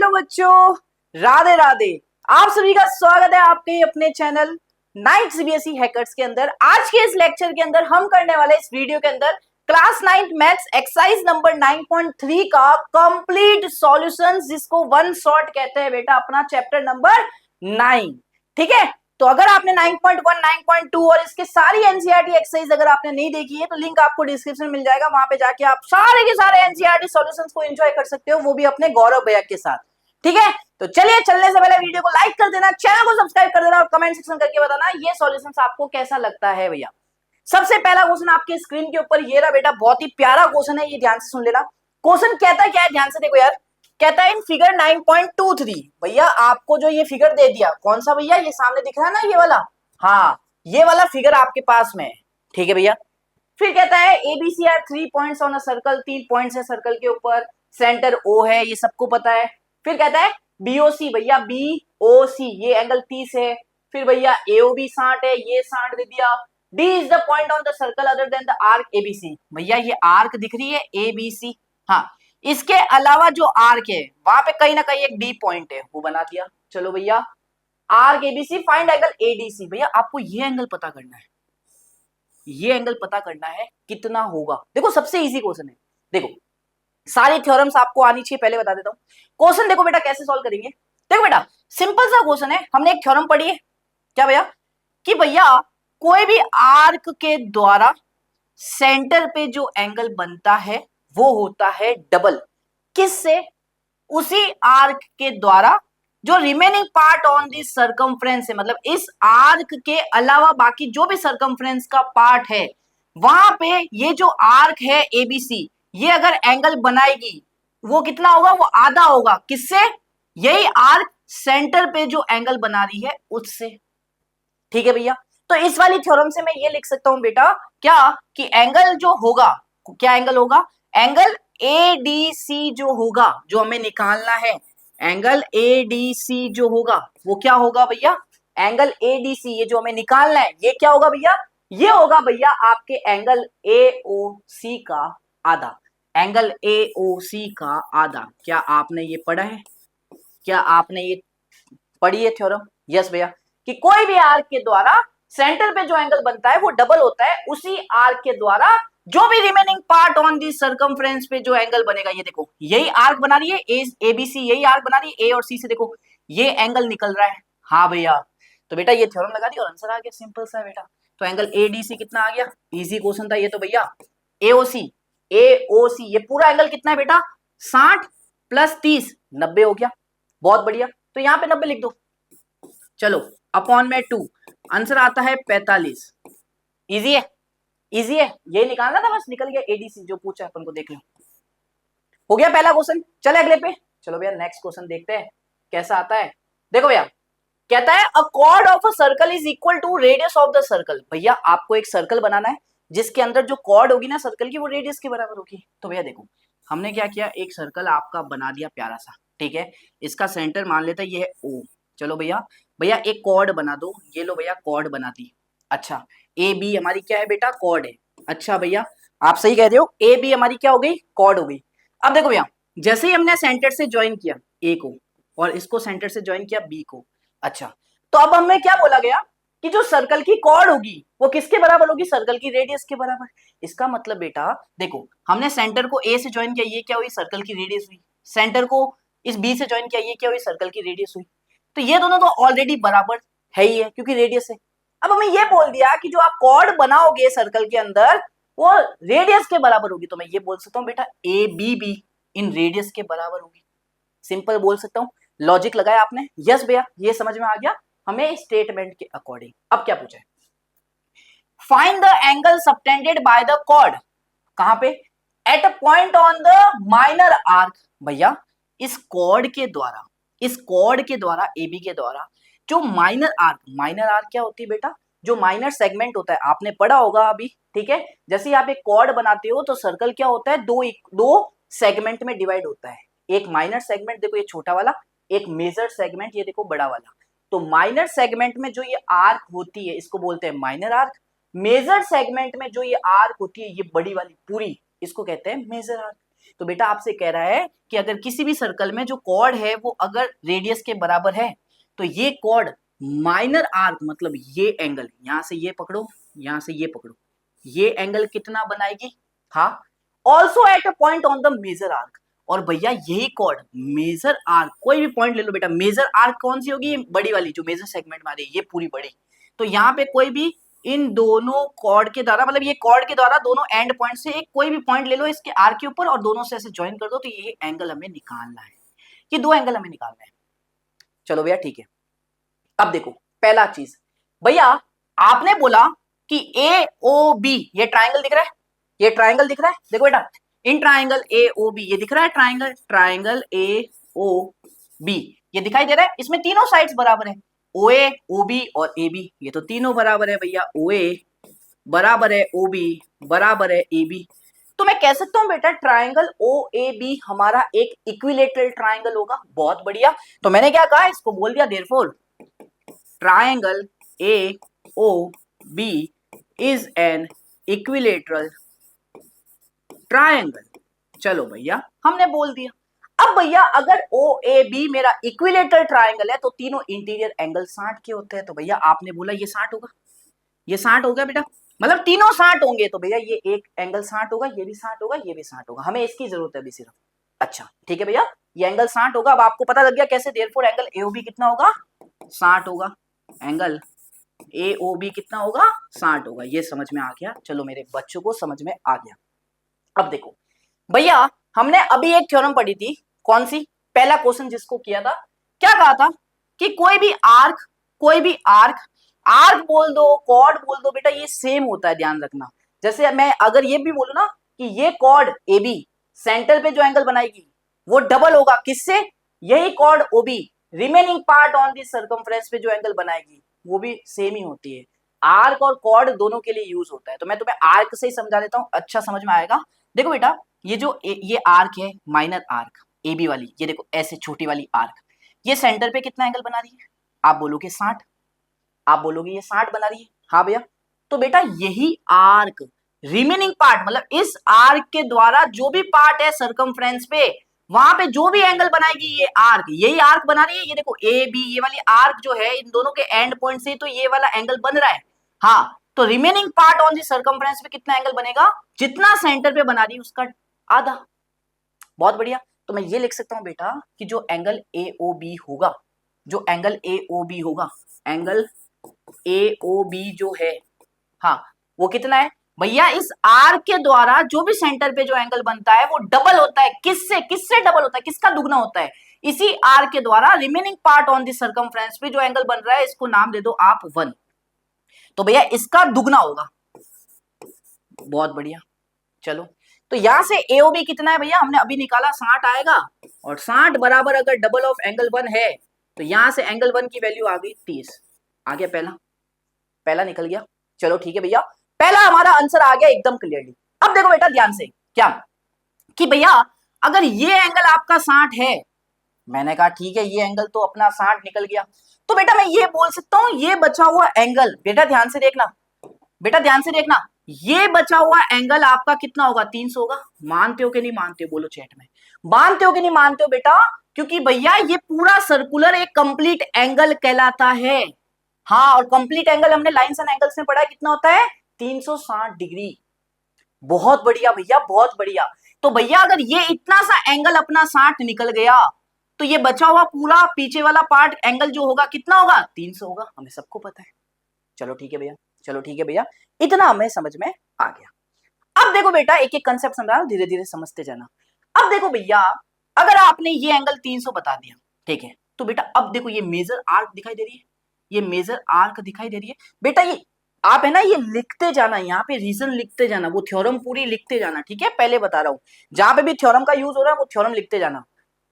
Hello बच्चों, राधे राधे। आप सभी का स्वागत है आपके अपने चैनल 9th सीबीएसई हैकर्स के अंदर। आज के इस लेक्चर के अंदर हम करने वाले इस वीडियो के अंदर क्लास 9 मैथ्स एक्सरसाइज नंबर 9.3 का कंप्लीट सॉल्यूशंस, जिसको वन शॉट कहते हैं बेटा, अपना चैप्टर नंबर 9। ठीक है, तो अगर आपने 9.1, 9.2 और इसके सारी एनसीईआरटी एक्सरसाइज अगर आपने नहीं देखी है तो लिंक आपको डिस्क्रिप्शन में मिल जाएगा, वहां पे जाके आप सारे के सारे एनसीईआरटी सॉल्यूशंस को एंजॉय कर सकते हो, वो भी अपने गौरव भैया के साथ। ठीक है, तो चलिए, चलने से पहले वीडियो को लाइक कर देना, चैनल को सब्सक्राइब कर देना और कमेंट सेक्शन करके बताना ये सॉल्यूशंस आपको कैसा लगता है भैया। सबसे पहला क्वेश्चन आपके स्क्रीन के ऊपर ये रहा बेटा, बहुत ही प्यारा क्वेश्चन है, ये ध्यान से सुन लेना। क्वेश्चन कहता है क्या है, ध्यान से देखो यार। कहता है इन फिगर 9.23 भैया, आपको जो ये फिगर दे दिया, कौन सा भैया, ये सामने दिख रहा है ना, ये वाला, हाँ ये वाला फिगर आपके पास में है। ठीक है भैया, फिर कहता है ABC are 3 points on a circle, 3 points है सर्कल के ऊपर, सेंटर ओ है, ये सबको पता है। फिर कहता है बीओसी भैया, बीओसी ये एंगल 30 है। फिर भैया एओबी 60 है, ये 60 दे दिया। D is the point on the circle other than the arc ABC, भैया ये आर्क दिख रही है एबीसी, हाँ इसके अलावा जो आर्क है वहां पे कहीं ना कहीं एक डी पॉइंट है, वो बना दिया। चलो भैया arc ABC, find angle ADC, भैया आपको ये एंगल पता करना है, ये एंगल पता करना है कितना होगा। देखो सबसे इजी क्वेश्चन है, देखो सारी थ्योरम्स आपको आनी चाहिए, पहले बता देता हूं। क्वेश्चन देखो बेटा कैसे सॉल्व करेंगे। देखो बेटा सिंपल सा क्वेश्चन है, हमने एक थ्योरम पढ़ी है क्या भैया, कि भैया कोई भी आर्क के द्वारा सेंटर पे जो एंगल बनता है वो होता है डबल, किससे, उसी आर्क के द्वारा जो remaining part on this circumference है, मतलब इस आर्क के अलावा बाकी जो भी सर्कमफ्रेंस का पार्ट है वहां पे ये जो आर्क है एबीसी, ये अगर एंगल बनाएगी वो कितना होगा, वो आधा होगा, किससे, यही आर्क सेंटर पे जो एंगल बना रही है उससे। ठीक है भैया, तो इस वाली थ्योरम से मैं ये लिख सकता हूं बेटा क्या, कि एंगल जो होगा, क्या एंगल होगा, एंगल एडीसी जो होगा, जो हमें निकालना है, एंगल एडीसी जो होगा वो क्या होगा भैया, एंगल एडीसी ये जो हमें निकालना है ये क्या होगा भैया, ये होगा भैया आपके एंगल एओसी का आधा, एंगल एओसी का आधा। क्या आपने ये पढ़ा है, क्या आपने ये पढ़ी है थ्योरम? यस भैया, कि कोई भी आर्क के द्वारा सेंटर पे जो एंगल बनता है वो डबल होता है उसी आर्क के द्वारा जो भी remaining part on the circumference पे जो एंगल बनेगा। ये देखो यही आर्क बना रही है एबीसी, यही आर्क बना रही है ए और सी से, देखो ये एंगल निकल रहा है। हाँ भैया, तो बेटा ये थ्योरम लगा दी और आंसर आ गया, सिंपल सा बेटा। तो एंगल एडीसी कितना आ गया, इजी क्वेश्चन था ये तो भैया। एओसी, एओसी ये पूरा एंगल कितना है बेटा, 60 + 30 90 हो गया, बहुत बढ़िया। तो यहाँ पे 90 लिख दो, चलो अपॉन में 2, आंसर आता है 45। इजी है, इजी है, ये निकालना था बस, निकल गया एडीसी जो पूछा अपन को, देख लो हो गया पहला क्वेश्चन। चले अगले पे, चलो भैया नेक्स्ट क्वेश्चन देखते हैं कैसा आता है। देखो भैया कहता है a chord of a circle is equal to radius of the circle, भैया आपको एक सर्कल बनाना है जिसके अंदर जो कॉर्ड होगी ना सर्कल की वो रेडियस के बराबर होगी। तो भैया देखो हमने क्या किया, एक सर्कल आपका बना दिया प्यारा सा, ठीक है, इसका सेंटर मान लेते हैं ये है ओ। चलो भैया, भैया एक कॉर्ड बना दो, ये लो भैया कॉर्ड बना दी। अच्छा ए बी हमारी क्या है बेटा, कॉर्ड है। अच्छा भैया आप सही कह रहे हो, ए बी हमारी क्या हो गई, कॉर्ड हो गई। अब देखो भैया जैसे ही हमने सेंटर से ज्वाइन किया ए को और इसको सेंटर से ज्वाइन किया बी को, अच्छा तो अब हमें क्या बोला गया कि जो सर्कल की कॉर्ड होगी वो किसके बराबर होगी, सर्कल की रेडियस के बराबर। इसका मतलब बेटा देखो हमने सेंटर को ए से ज्वाइन किया, ये क्या हुई, सर्कल की रेडियस हुई। सेंटर को इस बी से ज्वाइन किया, ये क्या हुई, सर्कल की रेडियस हुई। तो ये दोनों तो ऑलरेडी बराबर है ही है क्योंकि रेडियस है। अब हमें ये बोल दिया कि जो आप कॉर्ड बनाओगे सर्कल के अंदर वो रेडियस के बराबर होगी, तो मैं ये बोल सकता हूँ बेटा ए बी भी इन रेडियस के बराबर होगी। सिंपल बोल सकता हूँ, लॉजिक लगाया आपने, यस भैया ये समझ में आ गया हमें स्टेटमेंट के अकॉर्डिंग। अब क्या पूछा है, find the angle subtended by the chord, कहां पे, at a point on the minor arc. भैया इस कॉर्ड के द्वारा, इस कॉर्ड के द्वारा एबी के द्वारा जो माइनर आर्क, माइनर आर्क क्या होती है बेटा, जो माइनर सेगमेंट होता है, आपने पढ़ा होगा अभी, ठीक है। जैसे आप एक कॉर्ड बनाते हो तो सर्कल क्या होता है, दो सेगमेंट में डिवाइड होता है। एक माइनर सेगमेंट देखो ये छोटा वाला, एक मेजर सेगमेंट ये देखो बड़ा वाला। तो माइनर सेगमेंट में जो ये आर्क होती है इसको बोलते हैं माइनर आर्क, मेजर सेगमेंट में जो ये आर्क होती है ये बड़ी वाली पूरी, इसको कहते हैं मेजर आर्क। तो बेटा आपसे कह रहा है कि अगर किसी भी सर्कल में जो कॉर्ड है वो अगर रेडियस के बराबर है तो ये कॉर्ड माइनर आर्क मतलब ये एंगल, यहां से ये पकड़ो, यहां से ये पकड़ो, ये एंगल कितना बनाएगी? हाँ, also at a point on the major arc. और भैया यही कॉर्ड मेजर आर्क, कोई भी पॉइंट ले लो बेटा, मेजर आर्क कौन सी होगी? बड़ी वाली जो मेजर सेगमेंट में आ रही है, ये पूरी बड़ी। तो यहाँ पे कोई भी इन दोनों कॉर्ड के द्वारा, मतलब ये कॉर्ड के द्वारा दोनों एंड पॉइंट से एक कोई भी पॉइंट ले लो इसके आर्क के ऊपर और दोनों से ऐसे ज्वाइन कर दो, तो ये एंगल हमें निकालना है। ये दो एंगल हमें निकालना है। चलो भैया ठीक है। अब देखो पहला चीज, भैया आपने बोला कि ए ओ बी, ये ट्राइंगल दिख रहा है, ये ट्राइंगल दिख रहा है, देखो बेटा इन ट्राइंगल ए ओ बी, ये दिख रहा है triangle, triangle A O B, ये दिखाई दे रहा है, इसमें तीनों साइड्स बराबर है, ओ ए ओ बी और ए बी, ये तो तीनों बराबर है भैया, ओ ए बराबर है ओ बी बराबर है ए बी। तो मैं कह सकता हूं बेटा ट्राइंगल ओ ए बी हमारा एक इक्विलेटरल ट्राइंगल होगा। बहुत बढ़िया। तो मैंने क्या कहा, इसको बोल दिया therefore triangle A O B is an equilateral triangle. चलो भैया हमने बोल दिया। अब भैया अगर ओ ए बी मेरा इक्विलेटरल ट्राइंगल है तो तीनों इंटीरियर एंगल 60 के होते हैं। तो भैया आपने बोला ये 60 होगा, ये 60 हो गया बेटा, मतलब तीनों 60 होंगे। तो भैया ये एक एंगल 60 होगा, ये भी 60 होगा, ये भी 60 होगा, हमें इसकी जरूरत है अभी सिर्फ। अच्छा ठीक है भैया, ये एंगल 60 होगा। अब आपको पता लग गया कैसे, देयरफॉर एंगल एओबी कितना होगा? 60 होगा। एंगल एओबी कितना होगा? 60 होगा। ये समझ में आ गया? चलो मेरे बच्चों को समझ में आ गया। अब देखो भैया हमने अभी एक थ्योरम पढ़ी थी, कौन सी? पहला क्वेश्चन जिसको किया था, क्या कहा था कि कोई भी आर्क, कोई भी आर्क, आर्क बोल दो, कॉर्ड बोल दो बेटा, ये सेम होता है, ध्यान रखना। जैसे मैं अगर ये भी बोलूं ना कि ये कॉर्ड ए बी सेंटर पे जो एंगल बनाएगी वो डबल होगा, किससे? यही chord OB remaining part on the circumference पे जो एंगल बनाएगी वो भी सेम ही होती है। आर्क और कॉर्ड दोनों के लिए यूज होता है। तो मैं तुम्हें आर्क से ही समझा देता हूं, अच्छा समझ में आएगा। देखो बेटा ये जो ये आर्क है, माइनर आर्क ए बी वाली, ये देखो ऐसे छोटी वाली आर्क, ये सेंटर पे कितना एंगल बना रही है? आप बोलोगे 60, आप बोलोगे ये 60 बना रही है, हाँ भैया। तो बेटा यही आर्क रिमेनिंग पार्ट, मतलब इस आर्क के द्वारा जो भी पार्ट है सर्कमफ्रेंस पे, वहां पे जो भी एंगल बनाएगी ये आर्क, यही आर्क बना रही है। ये देखो ए बी, ये वाली आर्क जो है इन दोनों के एंड पॉइंट से तो ये वाला एंगल बन रहा है, हाँ। तो remaining part on the circumference पे कितना एंगल बनेगा? जितना सेंटर पे बना रही है उसका आधा। बहुत बढ़िया। तो मैं ये लिख सकता हूं बेटा कि जो एंगल ए ओ बी होगा, जो एंगल ए ओ बी होगा, एंगल ए ओ बी जो है, हाँ, वो कितना है भैया? इस आर्क के द्वारा जो भी सेंटर पे जो एंगल बनता है वो डबल होता है। किससे? किससे डबल होता है? किसका दुगना होता है? इसी आर्क के द्वारा remaining part on the circumference पे जो एंगल बन रहा है, इसको नाम दे दो आप 1। तो भैया इसका दुगना होगा। बहुत बढ़िया। चलो तो यहां से एओबी कितना है भैया? हमने अभी निकाला 60 आएगा, और 60 बराबर अगर डबल ऑफ एंगल 1 है तो यहां से एंगल 1 की वैल्यू आ गई 30। आ गया पहला, पहला निकल गया। चलो ठीक है भैया, पहला हमारा आंसर आ गया एकदम क्लियरली। अब देखो बेटा ध्यान से, क्या कि भैया अगर ये एंगल आपका 60 है, मैंने कहा ठीक है ये एंगल तो अपना 60 निकल गया, तो बेटा मैं ये बोल सकता हूं ये बचा हुआ एंगल, बेटा ध्यान से देखना, बेटा ध्यान से देखना, ये बचा हुआ एंगल आपका कितना होगा? 300 होगा। मानते हो कि नहीं मानते हो? बोलो चैट में, मानते हो कि नहीं मानते हो बेटा? क्योंकि भैया ये पूरा सर्कुलर एक कंप्लीट एंगल कहलाता है। हाँ, और कंप्लीट एंगल हमने लाइंस एंड एंगल्स में पढ़ा है, कितना होता है? 360 डिग्री। बहुत बढ़िया भैया, बहुत बढ़िया। तो भैया अगर ये इतना सा एंगल अपना 60 निकल गया तो ये बचा हुआ पूरा पीछे वाला पार्ट एंगल जो होगा कितना होगा? 300 होगा। हमें सबको पता है। चलो ठीक है भैया, चलो ठीक है भैया, इतना हमें समझ में आ गया। अब देखो बेटा एक एक कंसेप्ट समझा, धीरे धीरे समझते जाना। अब देखो भैया अगर आपने ये एंगल 300 बता दिया, ठीक है, तो बेटा अब देखो ये मेजर आर्क दिखाई दे रही है, ये मेजर आर्क दिखाई दे रही है बेटा। ये आप है ना ये लिखते जाना, यहाँ पे रीजन लिखते जाना, वो थ्योरम पूरी लिखते जाना, ठीक है? पहले बता रहा हूं, जहां पे भी थ्योरम का यूज हो रहा है वो थ्योरम लिखते जाना,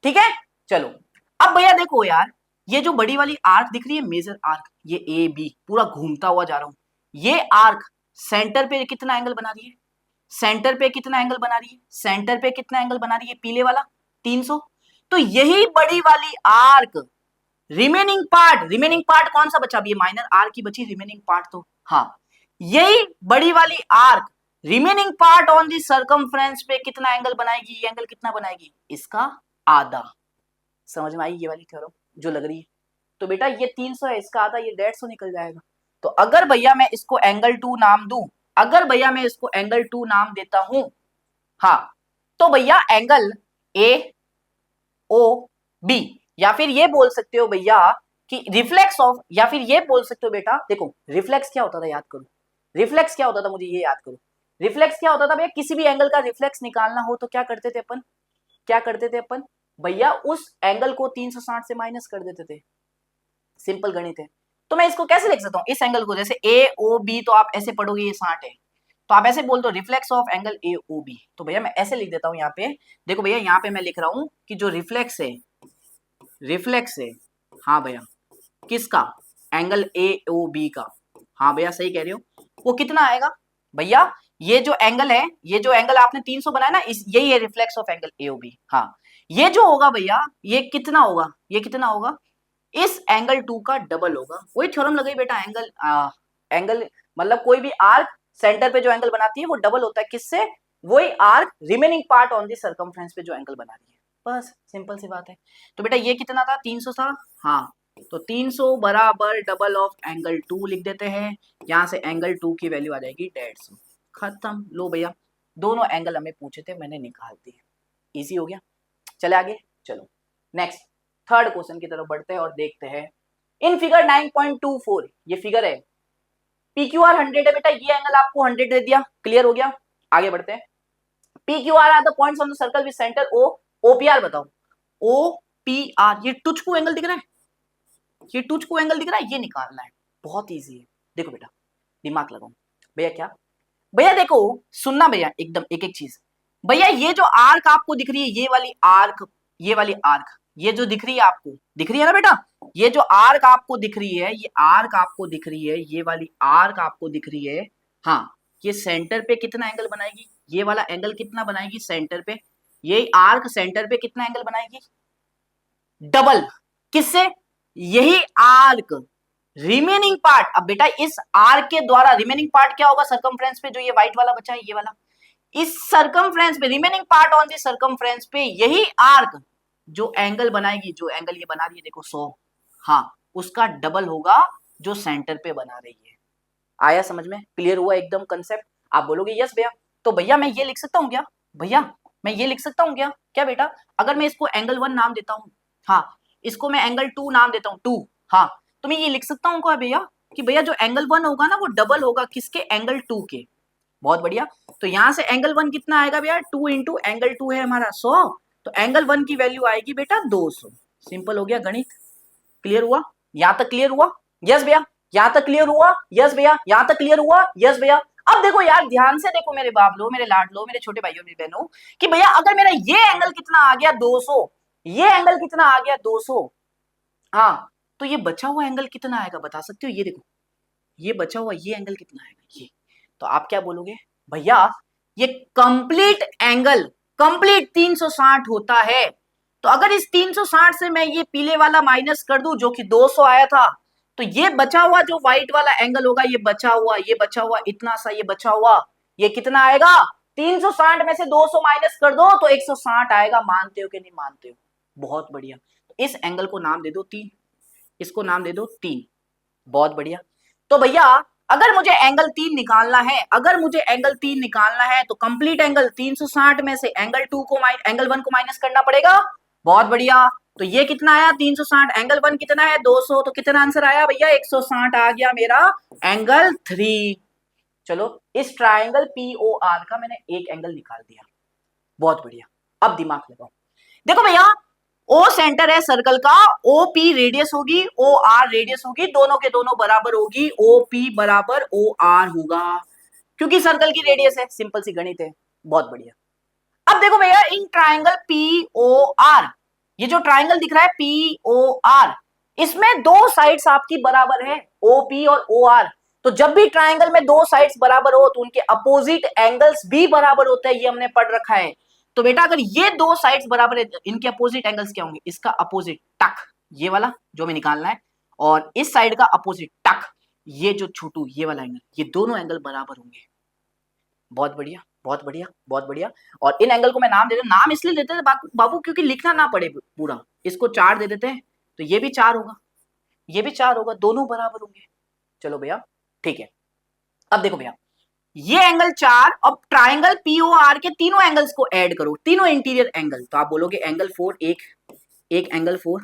ठीक है? चलो अब भैया देखो यार, ये जो बड़ी वाली आर्क दिख रही है मेजर आर्क, ये ए बी पूरा घूमता हुआ जा रहा हूं, ये आर्क सेंटर पे कितना एंगल बना रही है? सेंटर पे कितना एंगल बना रही है? सेंटर पे कितना एंगल बना रही है? पीले वाला 300। तो यही बड़ी वाली आर्क रिमेनिंग पार्ट कौन सा बचा? ये माइनर आर्क की बची रिमेनिंग पार्ट, तो हाँ यही बड़ी वाली arc remaining part on the circumference पे कितना एंगल बनाएगी, ये एंगल कितना बनाएगी, इसका आधा। समझ में आई ये वाली थ्योरम जो लग रही है। तो बेटा ये 300 है, इसका आधा ये 150 निकल जाएगा। तो अगर भैया मैं इसको एंगल 2 नाम दूं, अगर भैया मैं इसको एंगल 2 नाम देता हूं, हाँ, तो भैया एंगल ए ओ बी, या फिर ये बोल सकते हो भैया कि रिफ्लेक्स ऑफ, या फिर ये बोल सकते हो बेटा, देखो रिफ्लेक्स क्या होता था याद करो, रिफ्लेक्स क्या होता था, मुझे ये याद करो, रिफ्लेक्स क्या होता था भैया, किसी भी एंगल का रिफ्लेक्स निकालना हो तो क्या करते थे अपन, क्या करते थे अपन भैया, उस एंगल को 360 से माइनस कर देते थे। सिंपल गणित है। तो मैं इसको कैसे लिख सकता हूं, इस एंगल को जैसे ए ओ बी, तो आप ऐसे पढ़ोगे ये 60 है, तो आप ऐसे बोल दो reflex of angle A O B. तो भैया मैं ऐसे लिख देता हूं यहाँ पे, देखो भैया यहाँ पे मैं लिख रहा हूं कि जो रिफ्लेक्स है, रिफ्लेक्स है, हाँ भैया किसका, एंगल ए ओ बी का, हाँ भैया सही कह रहे हो, वो कितना आएगा भैया, ये जो एंगल है, ये जो एंगल आपने 300 बनाया ना, इस यही है reflex of angle A O B. हाँ, ये जो होगा भैया ये कितना होगा, ये कितना होगा, इस एंगल 2 का डबल होगा। वही थ्योरम लग गई बेटा, एंगल एंगल मतलब कोई भी आर्क सेंटर पे जो एंगल बनाती है वो डबल होता है किससे, वही arc remaining part on the circumference पे जो एंगल बना रही है। बस सिंपल सी बात है। तो बेटा ये कितना था, 300 था, हाँ, तो 300 बराबर डबल ऑफ एंगल 2 लिख देते हैं, यहां से एंगल 2 की वैल्यू आ जाएगी 150। खत्म। लो भैया दोनों एंगल हमें पूछे थे, मैंने निकाल दिए, इजी हो गया। चले आगे, चलो नेक्स्ट थर्ड क्वेश्चन की तरफ बढ़ते हैं और देखते हैं। इन फिगर 9.24 ये फिगर है, PQR 100 है बेटा, ये एंगल आपको 100 दे दिया, क्लियर हो गया। आगे बढ़ते हैं। PQR are the points on the circle with centre O, OPR बताओ, OPR ये टुच को एंगल दिख रहा है, ये टुच को एंगल दिख रहा है, ये निकालना है, बहुत इजी है। देखो बेटा दिमाग लगाओ भैया, क्या भैया, देखो सुनना भैया एकदम एक एक चीज। भैया ये जो आर्क आपको दिख रही है, ये वाली आर्क, ये वाली आर्क, ये जो दिख रही है आपको, दिख रही है ना बेटा, ये जो आर्क आपको दिख रही है, ये आर्क आपको दिख रही है, ये वाली आर्क आपको दिख रही है, हाँ, ये सेंटर पे कितना एंगल बनाएगी, ये वाला एंगल कितना बनाएगी सेंटर पे, ये आर्क सेंटर पे कितना एंगल बनाएगी, डबल। किससे, यही आर्क रिमेनिंग पार्ट, अब बेटा इस आर्क के द्वारा रिमेनिंग पार्ट क्या होगा सर्कमफ्रेंस पे, जो ये व्हाइट वाला बचा है ये वाला, इस सर्कमफ्रेंस पे remaining part on the circumference पे यही आर्क जो एंगल बनाएगी, जो एंगल ये बना रही है देखो 100, हाँ, उसका डबल होगा जो सेंटर पे बना रही है। आया समझ में, क्लियर हुआ एकदम कंसेप्ट। आप बोलोगे यस भैया, तो भैया मैं ये लिख सकता हूँ क्या, भैया मैं ये लिख सकता हूँ क्या, क्या बेटा, अगर मैं इसको एंगल 1 नाम देता हूँ, हाँ, इसको मैं एंगल 2 नाम देता हूँ 2, हाँ, तो मैं ये लिख सकता हूँ क्या भैया कि भैया जो एंगल 1 होगा ना वो डबल होगा किसके, एंगल 2 के। बहुत बढ़िया। तो यहां से एंगल 1 कितना आएगा भैया, 2 इंटू एंगल 2 है हमारा 100, तो एंगल 1 की वैल्यू आएगी बेटा 200। सिंपल हो गया गणित, क्लियर हुआ, यहां तक क्लियर हुआ, यस भैया, यहां तक क्लियर हुआ, यस भैया, यहां तक क्लियर हुआ, यस भैया। अब देखो यार ध्यान से देखो मेरे बाप लो, मेरे लाड लो, मेरे छोटे भाइयों मेरी बहनों, कि भैया अगर मेरा ये एंगल कितना आ गया 200, ये एंगल कितना आ गया 200, हाँ, तो ये बचा हुआ एंगल कितना आएगा बता सकते हो, ये देखो ये बचा हुआ ये एंगल कितना आएगा ये, तो आप क्या बोलोगे भैया, ये कंप्लीट एंगल कंप्लीट 360 होता है। तो अगर इस 360 से मैं ये पीले वाला माइनस कर दूं जो कि 200 आया था, तो ये बचा हुआ जो व्हाइट वाला एंगल होगा, ये बचा हुआ, ये बचा हुआ इतना सा, ये बचा हुआ, ये कितना आएगा, 360 में से 200 माइनस कर दो तो 160 आएगा। मानते हो कि नहीं मानते हो, बहुत बढ़िया। तो इस एंगल को नाम दे दो 3, इसको नाम दे दो 3, बहुत बढ़िया। तो भैया अगर मुझे एंगल 3 निकालना है, अगर मुझे एंगल 3 निकालना है तो कंप्लीट एंगल 360 में से एंगल 2 को एंगल 1 को माइनस करना पड़ेगा। बहुत बढ़िया। तो ये कितना आया 360, एंगल 1 कितना है 200, तो कितना आंसर आया भैया 160 आ गया मेरा एंगल 3। चलो इस ट्राइंगल POR का मैंने एक एंगल निकाल दिया, बहुत बढ़िया। अब दिमाग लगाओ, देखो भैया O सेंटर है सर्कल का, OP रेडियस होगी, OR रेडियस होगी, दोनों के दोनों बराबर होगी, OP बराबर OR होगा क्योंकि सर्कल की रेडियस है, सिंपल सी गणित है, बहुत बढ़िया। अब देखो भैया इन ट्राइंगल POR, ये जो ट्राइंगल दिख रहा है POR, इसमें दो साइड्स आपकी बराबर है OP और OR। तो जब भी ट्राइंगल में दो साइड्स बराबर हो तो उनके अपोजिट एंगल्स भी बराबर होते हैं, ये हमने पढ़ रखा है। तो बेटा अगर ये दो साइड्स बराबर है, इनके अपोजिट एंगल्स क्या होंगे, इसका अपोजिट टक, ये वाला जो हमें निकालना है, और इस साइड का अपोजिट टक, ये जो छोटू ये वाला एंगल, ये दोनों एंगल बराबर होंगे। बहुत बढ़िया, बहुत बढ़िया, बहुत बढ़िया। और इन एंगल को मैं नाम दे देता, नाम इसलिए देते थे बाबू क्योंकि लिखना ना पड़े पूरा। इसको 4 दे देते हैं तो ये भी 4 होगा, ये भी 4 होगा, दोनों बराबर होंगे। चलो भैया ठीक है। अब देखो भैया ये एंगल 4, अब ट्राइंगल पीओआर के तीनों एंगल्स को ऐड करो, तीनों इंटीरियर एंगल, तो आप बोलोगे एंगल 4, एक एंगल 4,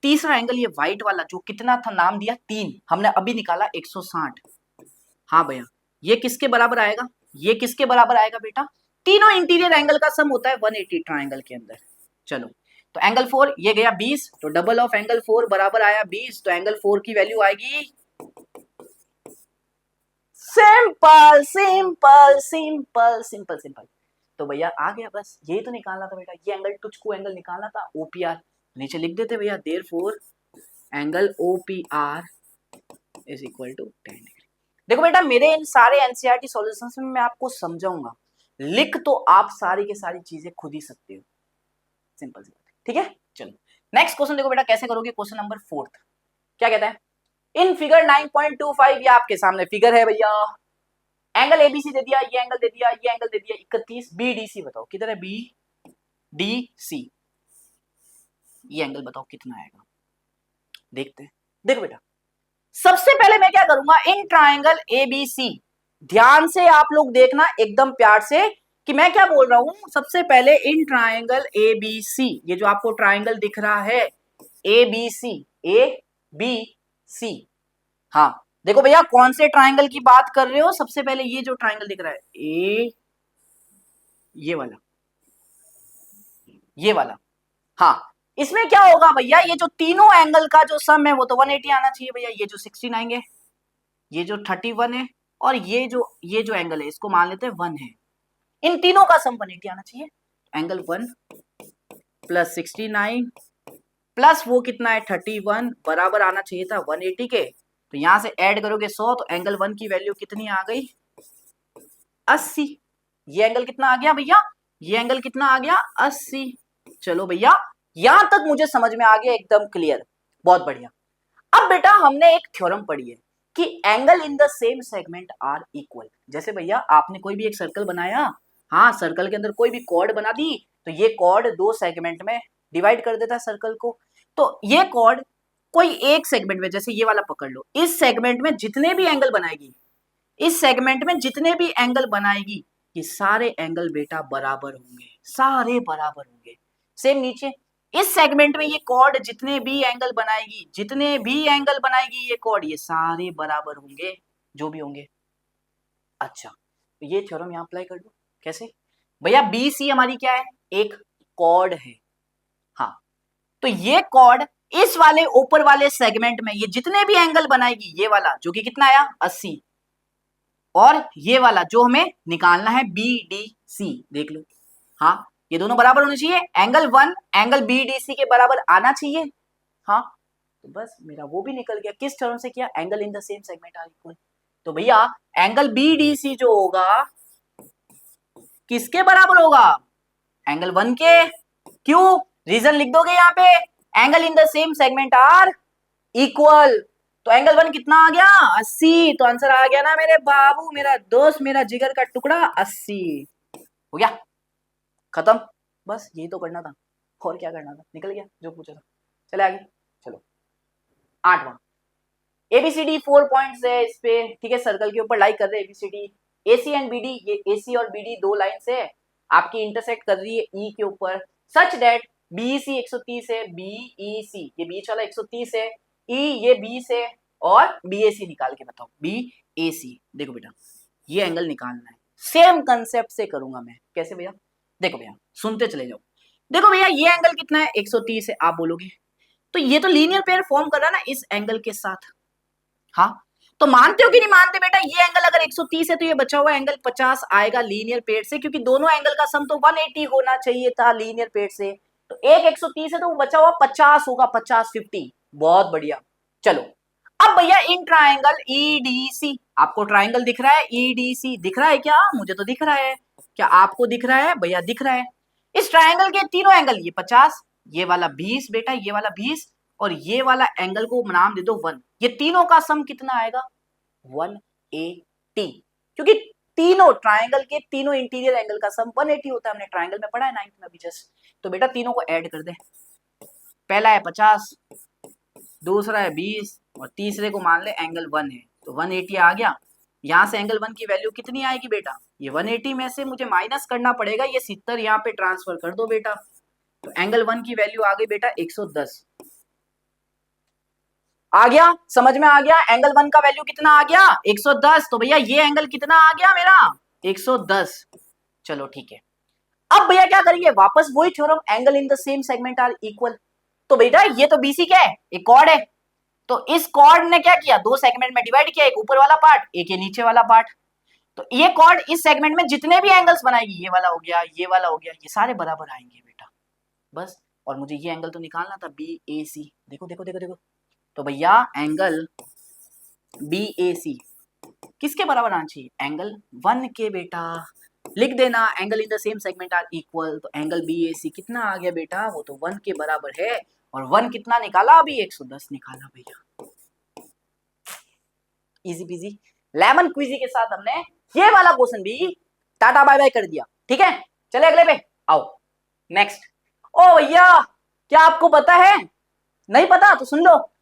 तीसरा एंगल ये व्हाइट वाला जो कितना था नाम दिया 3, हमने अभी निकाला 160। हाँ भैया ये किसके बराबर आएगा, ये किसके बराबर आएगा बेटा, तीनों इंटीरियर एंगल का सम होता है 180 ट्राइंगल के अंदर। चलो तो एंगल 4 ये गया 20, तो डबल ऑफ एंगल 4 बराबर आया 20, तो एंगल 4 की वैल्यू आएगी, simple simple simple simple simple. तो भैया आ गया, बस यही तो निकालना था बेटा, ये एंगल तुझको एंगल निकालना था ओपीआर, नीचे लिख देते भैया therefore angle OPR is equal to 10 degree. देखो बेटा मेरे इन सारे एनसीईआरटी सॉल्यूशंस में मैं आपको समझाऊंगा, लिख तो आप सारी की सारी चीजें खुद ही सकते हो, सिंपल सी बात, ठीक है। चलो नेक्स्ट क्वेश्चन देखो बेटा कैसे करोगे, क्वेश्चन नंबर 4 क्या कहता है, इन फिगर 9.25 ये आपके सामने फिगर है भैया, एंगल एबीसी दे दिया, ये एंगल दे दिया, ये एंगल दे दिया 31, बीडीसी बताओ किधर है, बी डी सी, ये एंगल बताओ कितना आएगा, देखते हैं। देखो बेटा सबसे पहले मैं क्या करूंगा, इन ट्राइंगल एबीसी, ध्यान से आप लोग देखना एकदम प्यार से कि मैं क्या बोल रहा हूं। सबसे पहले इन ट्राइंगल एबीसी, ये जो आपको ट्राइंगल दिख रहा है एबीसी, ए बी सी, हाँ देखो भैया कौन से ट्राइंगल की बात कर रहे हो, सबसे पहले ये जो ट्राइंगल दिख रहा है ए, ये वाला, ये वाला, हाँ इसमें क्या होगा भैया, ये जो तीनों एंगल का जो सम है वो तो 180 आना चाहिए भैया, ये जो 69 है, ये जो 31 है, और ये जो एंगल है इसको मान लेते हैं 1 है, इन तीनों का सम 180 आना चाहिए। एंगल 1 प्लस 69 प्लस वो कितना है 31 बराबर आना चाहिए था 180 के, तो यहां से ऐड करोगे 100, तो एंगल 1 की वैल्यू कितनी आ गई 80। ये एंगल कितना आ गया भैया, ये एंगल कितना आ गया 80। चलो भैया यहां तक मुझे समझ में आ गया एकदम क्लियर, बहुत बढ़िया। अब बेटा हमने एक थ्योरम पढ़ी है कि angle in the same segment are equal. जैसे भैया आपने कोई भी एक सर्कल बनाया, हाँ सर्कल के अंदर कोई भी कॉर्ड बना दी, तो ये कॉर्ड 2 सेगमेंट में डिवाइड कर देता है सर्कल को, तो ये कॉर्ड कोई एक सेगमेंट में, जैसे ये वाला पकड़ लो, इस सेगमेंट में जितने भी एंगल बनाएगी, इस सेगमेंट में जितने भी एंगल बनाएगी, ये सारे एंगल बेटा बराबर होंगे, सारे बराबर होंगे। सेम नीचे इस सेगमेंट में ये कॉर्ड जितने भी एंगल बनाएगी, जितने भी एंगल बनाएगी ये कॉर्ड, ये सारे बराबर होंगे जो भी होंगे। अच्छा तो ये थ्योरम यहां अप्लाई कर दो, कैसे भैया, बी सी हमारी क्या है, एक कॉर्ड है, हाँ तो ये कॉर्ड इस वाले ऊपर वाले सेगमेंट में ये जितने भी एंगल बनाएगी, ये वाला जो कि कितना आया 80, और ये वाला जो हमें निकालना है बी डी सी, देख लो, हाँ ये दोनों बराबर होने चाहिए, angle 1 angle B D C के बराबर आना चाहिए, हाँ तो बस मेरा वो भी निकल गया, किस टर्म से किया, angle in the same segment are equal. तो भैया एंगल बी डी सी जो होगा किसके बराबर होगा, एंगल 1 के, क्यों, रीजन लिख दोगे यहाँ पे, angle in the same segment are equal, तो एंगल 1 कितना आ गया 80, तो आंसर आ गया ना मेरे बाबू, मेरा दोस्त, मेरा जिगर का टुकड़ा 80, हो गया खत्म, बस यही तो करना था, और क्या करना था, निकल गया जो पूछा था। चले आगे, चलो 8वां, एबीसीडी 4 पॉइंट्स है इस पे, ठीक है, सर्कल के ऊपर लाइक कर रहे हैं एबीसीडी, एसी एंड बीडी, ये एसी और बीडी 2 लाइंस है आपकी, इंटरसेक्ट कर रही है ई के ऊपर, सच दैट बीसी 130 है, बीईसी ये बीच वाला 130 है, ई ये 20 है, और बीएसी निकाल के बताओ, बीएसी देखो बेटा ये एंगल निकालना है, सेम कंसेप्ट से करूंगा मैं, कैसे भैया, देखो भैया सुनते चले जाओ, देखो भैया ये एंगल कितना है 130 है, आप बोलोगे तो ये तो लीनियर पेयर फॉर्म कर रहा है ना इस एंगल के साथ, हाँ तो मानते हो कि नहीं मानते बेटा, ये एंगल अगर 130 है तो ये बचा हुआ एंगल 50 आएगा लीनियर पेयर से, क्योंकि दोनों एंगल का सम तो 180 होना चाहिए था लीनियर पेयर से, तो एक 130 है तो वो बचा हुआ 50 होगा, 50 बहुत बढ़िया। चलो अब भैया इन ट्राइंगल ईडीसी, आपको ट्राइंगल दिख रहा है, ईडीसी दिख रहा है क्या, मुझे तो दिख रहा है, क्या आपको दिख रहा है भैया, दिख रहा है, इस ट्राइंगल के तीनों एंगल, ये 50, ये वाला 20 बेटा, ये वाला 20, और ये वाला एंगल को नाम दे दो 1, ये तीनों का सम कितना आएगा 180, क्योंकि तीनों ट्राइंगल के तीनों इंटीरियर एंगल का सम 180 होता है। हमने ट्राइंगल में पढ़ा है 9th में अभी जस्ट। तो बेटा तीनों को ऐड कर दे। पहला है 50, दूसरा है 20 और तीसरे को मान ले एंगल 1 है, तो 180 आ गया। यहाँ से एंगल 1 की वैल्यू कितनी आएगी बेटा, ये 180 में से मुझे माइनस करना पड़ेगा, ये 70 यहाँ पे ट्रांसफर कर दो बेटा। तो एंगल 1 की वैल्यू आ गई बेटा 110। आ गया, समझ में आ गया। एंगल 1 का वैल्यू कितना आ गया 110। तो भैया ये एंगल कितना आ गया मेरा 110। चलो ठीक है। अब भैया क्या करेंगे, वापस वही theorem, angle in the same segment are equal. तो बेटा ये तो बीसी क्या है, एक कॉर्ड है। तो इस कॉर्ड ने क्या किया, दो सेगमेंट में डिवाइड किया, एक ऊपर वाला पार्ट, एक ये नीचे वाला पार्ट। तो ये कॉर्ड इस सेगमेंट में जितने भी एंगल्स बनाएगी, ये वाला हो गया, ये वाला हो गया, ये सारे बराबर आएंगे बेटा बस। और मुझे ये एंगल तो निकालना था बी ए सी। देखो देखो देखो देखो, तो भैया एंगल बी ए सी किसके बराबर आना चाहिए, एंगल 1 के बेटा। लिख देना angle in the same segment are equal. तो एंगल बी ए सी कितना आ गया बेटा, वो तो 1 के बराबर है। और 1 कितना निकाला अभी 110 निकाला भैया। इजी पीजी लेमन क्विजी के साथ हमने ये वाला क्वेश्चन भी टाटा बाय बाय कर दिया। ठीक है, चले अगले पे आओ। नेक्स्ट, ओ भैया क्या आपको पता है, नहीं पता तो सुन लो,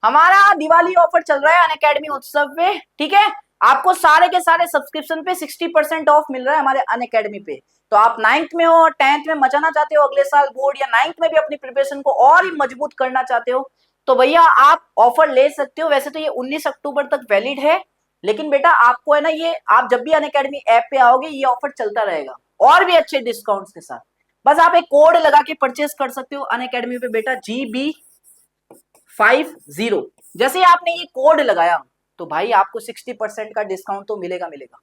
हमारा दिवाली ऑफर चल रहा है अनअकैडमी उत्सव पे। ठीक है, आपको सारे के सारे सब्सक्रिप्शन पे 60% ऑफ मिल रहा है हमारे अनअकैडमी पे। तो आप 9th में हो, 10th में मचाना चाहते हो अगले साल बोर्ड, या 9th में भी अपनी प्रिपरेशन को और ही मजबूत करना चाहते हो, तो भैया आप ऑफर ले सकते हो। वैसे तो ये 19 अक्टूबर तक वैलिड है, लेकिन बेटा आपको है ना, ये आप जब भी अनअकैडमी ऐप पे आओगे ये ऑफर चलता रहेगा और भी अच्छे डिस्काउंट्स के साथ। बस आप एक कोड लगा के परचेस कर सकते हो अनअकैडमी पे बेटा, GB50। जैसे आपने ये कोड लगाया तो भाई आपको 60% का डिस्काउंट तो मिलेगा मिलेगा।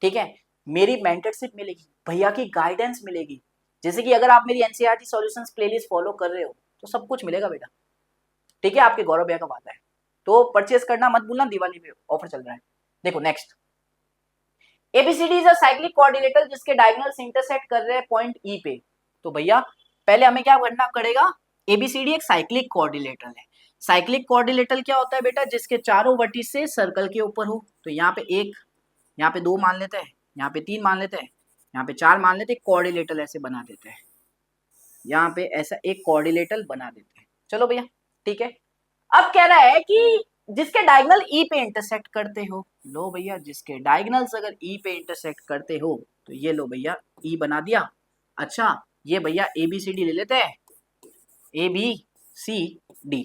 ठीक है, मेरी मेंटरशिप मिलेगी, भैया की गाइडेंस मिलेगी। जैसे कि अगर आप मेरी एनसीईआरटी सॉल्यूशंस प्लेलिस्ट फॉलो कर रहे हो तो सब कुछ मिलेगा बेटा। ठीक है, आपके गौरव भैया का वादा है, तो परचेस करना मत भूलना, दिवाली पे ऑफर चल रहा है। देखो next, ABCD is a cyclic coordinator जिसके डायगोनल्स इंटरसेक्ट कर रहे हैं पॉइंट ई पे। तो भैया पहले हमें क्या करना पड़ेगा, एबीसीडी एक साइक्लिक कोऑर्डिनेटर है। साइक्लिक कोऑर्डिनेटर क्या होता है बेटा, जिसके चारों वर्टिस से सर्कल के ऊपर हो। तो यहाँ पे 1, यहाँ पे 2 मान लेते हैं, यहाँ पे 3 मान लेते हैं, यहाँ पे 4 मान लेते हैं, कोऑर्डिनेटर ऐसे बना देते हैं। यहाँ पे ऐसा एक कोऑर्डिनेटर बना देते हैं। चलो भैया ठीक है। अब कह रहा है कि जिसके डायगोनल ई पे इंटरसेक्ट करते हो, लो भैया जिसके डायगोनल्स अगर ई पे इंटरसेक्ट करते हो तो ये लो भैया ई बना दिया। अच्छा ये भैया ए बी सी डी ले लेते हैं, ए बी सी डी।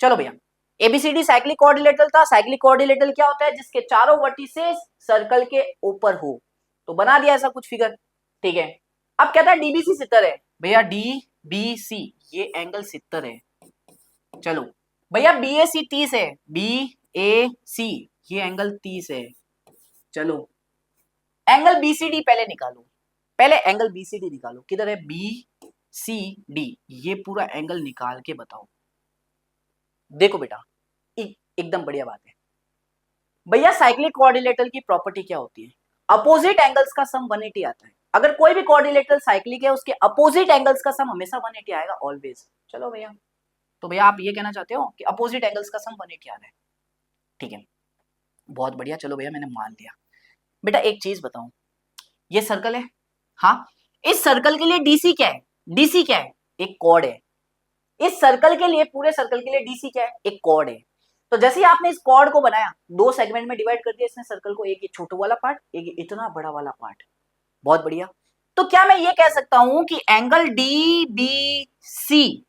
चलो भैया एबीसीडी साइक्लिक कोऑर्डिनेटर था। साइक्लिक कोऑर्डिनेटर क्या होता है, जिसके चारों वर्टिसेस सर्कल के ऊपर हो। तो बना दिया ऐसा कुछ फिगर। ठीक है, अब कहता है डीबीसी 70 है भैया, डीबीसी ये एंगल 70 है। चलो भैया बीएसी 30 है, बीएसी ये एंगल 30 है। चलो एंगल बीसीडी पहले निकालो, पहले एंगल बीसीडी निकालो, किधर है बीसीडी, ये पूरा एंगल निकाल के बताओ। देखो बेटा एकदम बढ़िया बात है भैया, साइक्लिक कोऑर्डिनेटर की प्रॉपर्टी क्या होती है, अपोजिट एंगल्स का सम 180 आता है। अगर कोई भी कोऑर्डिनेटर साइक्लिक है उसके अपोजिट एंगल्स का सम हमेशा 180 आएगा ऑलवेज। चलो भैया, तो भैया आप ये कहना चाहते हो कि अपोजिट एंगल्स का सम 180 आ रहा है। ठीक है, बहुत बढ़िया। चलो भैया मैंने मान लिया। बेटा एक चीज बताऊं, ये सर्कल है, हाँ, इस सर्कल के लिए डीसी क्या है, डीसी क्या है, एक कॉर्ड है। इस सर्कल के लिए, पूरे सर्कल के लिए डीसी क्या है, एक कॉर्ड है। तो जैसे ही आपने इस कॉर्ड को बनाया, दो सेगमेंट में डिवाइड कर दिया इसने सर्कल को, एक ये छोटा वाला पार्ट, एक इतना बड़ा वाला पार्ट। बहुत बढ़िया। तो क्या मैं ये कह सकता हूं कि एंगल डी बी सी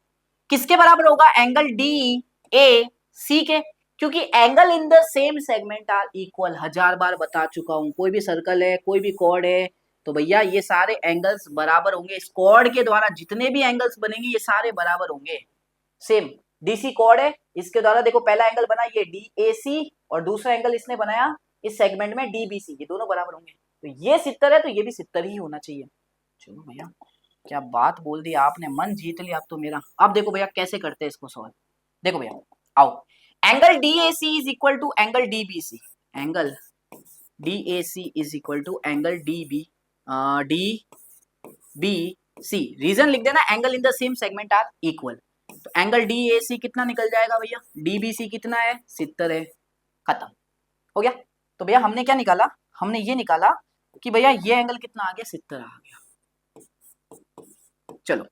किसके बराबर होगा, एंगल डी ए सी के, क्योंकि angle in the same segment are equal. 1000 बार बता चुका हूं, कोई भी सर्कल है, कोई भी कॉर्ड है, तो भैया ये सारे एंगल्स बराबर होंगे। इस कॉर्ड के द्वारा जितने भी एंगल्स बनेंगे ये सारे बराबर होंगे। सेम डीसी कॉर्ड है, इसके द्वारा देखो पहला एंगल बना ये डीएसी और दूसरा एंगल इसने बनाया इस सेगमेंट में डीबीसी, ये दोनों बराबर होंगे। तो ये 70 है तो ये भी 70 ही होना चाहिए। चलो भैया क्या बात बोल दी आपने, मन जीत लिया अब तो मेरा। अब देखो भैया कैसे करते हैं इसको सॉल्व। देखो भैया आओ, angle DAC is equal to angle DBC, angle DAC is equal to angle DBC. Reason लिख देना, angle in the same segment are equal. तो एंगल डीएसी कितना निकल जाएगा भैया, डीबीसी कितना है 70 है, खत्म हो गया। तो भैया हमने क्या निकाला, हमने ये निकाला कि भैया ये एंगल कितना आ गया, 70 आ गया। चलो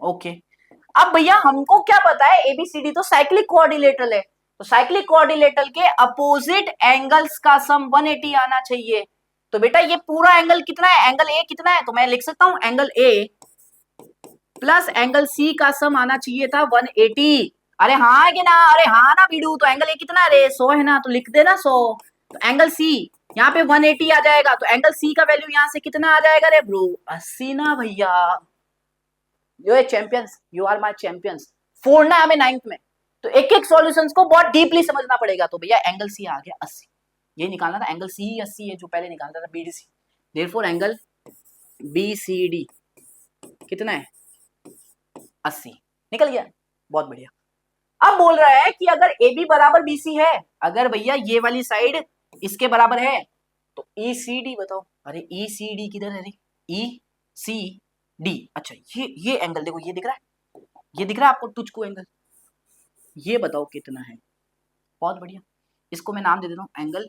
ओके। अब भैया हमको क्या पता है, एबीसीडी तो साइक्लिक कोऑर्डिनेटर है, तो साइक्लिक कोऑर्डिनेटर के अपोजिट एंगल्स का सम 180 आना चाहिए। तो बेटा ये पूरा एंगल कितना है, एंगल ए कितना है, तो मैं लिख सकता हूं angle A plus angle C का सम आना चाहिए था 180। अरे हाँ कि ना, अरे हाँ ना बीडू, तो एंगल ए कितना है रे, 100 है ना, तो लिख देना 100। तो एंगल सी यहाँ पे 180 आ जाएगा, तो एंगल सी का वैल्यू यहाँ से कितना आ जाएगा रे ब्रो, 80 ना भैया। Yo champions, you are my champions. फोड़ना है हमें 9th में, तो एक एक सॉल्यूशंस को बहुत डीपली समझना पड़ेगा। तो भैया एंगल सी आ गया 80, ये निकालना था, एंगल सी 80 है जो पहले निकालना था बीडीसी। देयरफॉर एंगल बीसीडी कितना है, 80, निकल गया, बहुत बढ़िया। अब बोल रहा है कि अगर ए बी बराबर बीसी है, अगर भैया ये वाली साइड इसके बराबर है, तो ई सी डी बताओ। अरे ई सी डी किधर है रे, ई सी डी, अच्छा ये एंगल देखो, ये दिख रहा है, ये दिख रहा है आपको तुझको एंगल, ये बताओ कितना है। बहुत बढ़िया, इसको मैं नाम दे देता हूं एंगल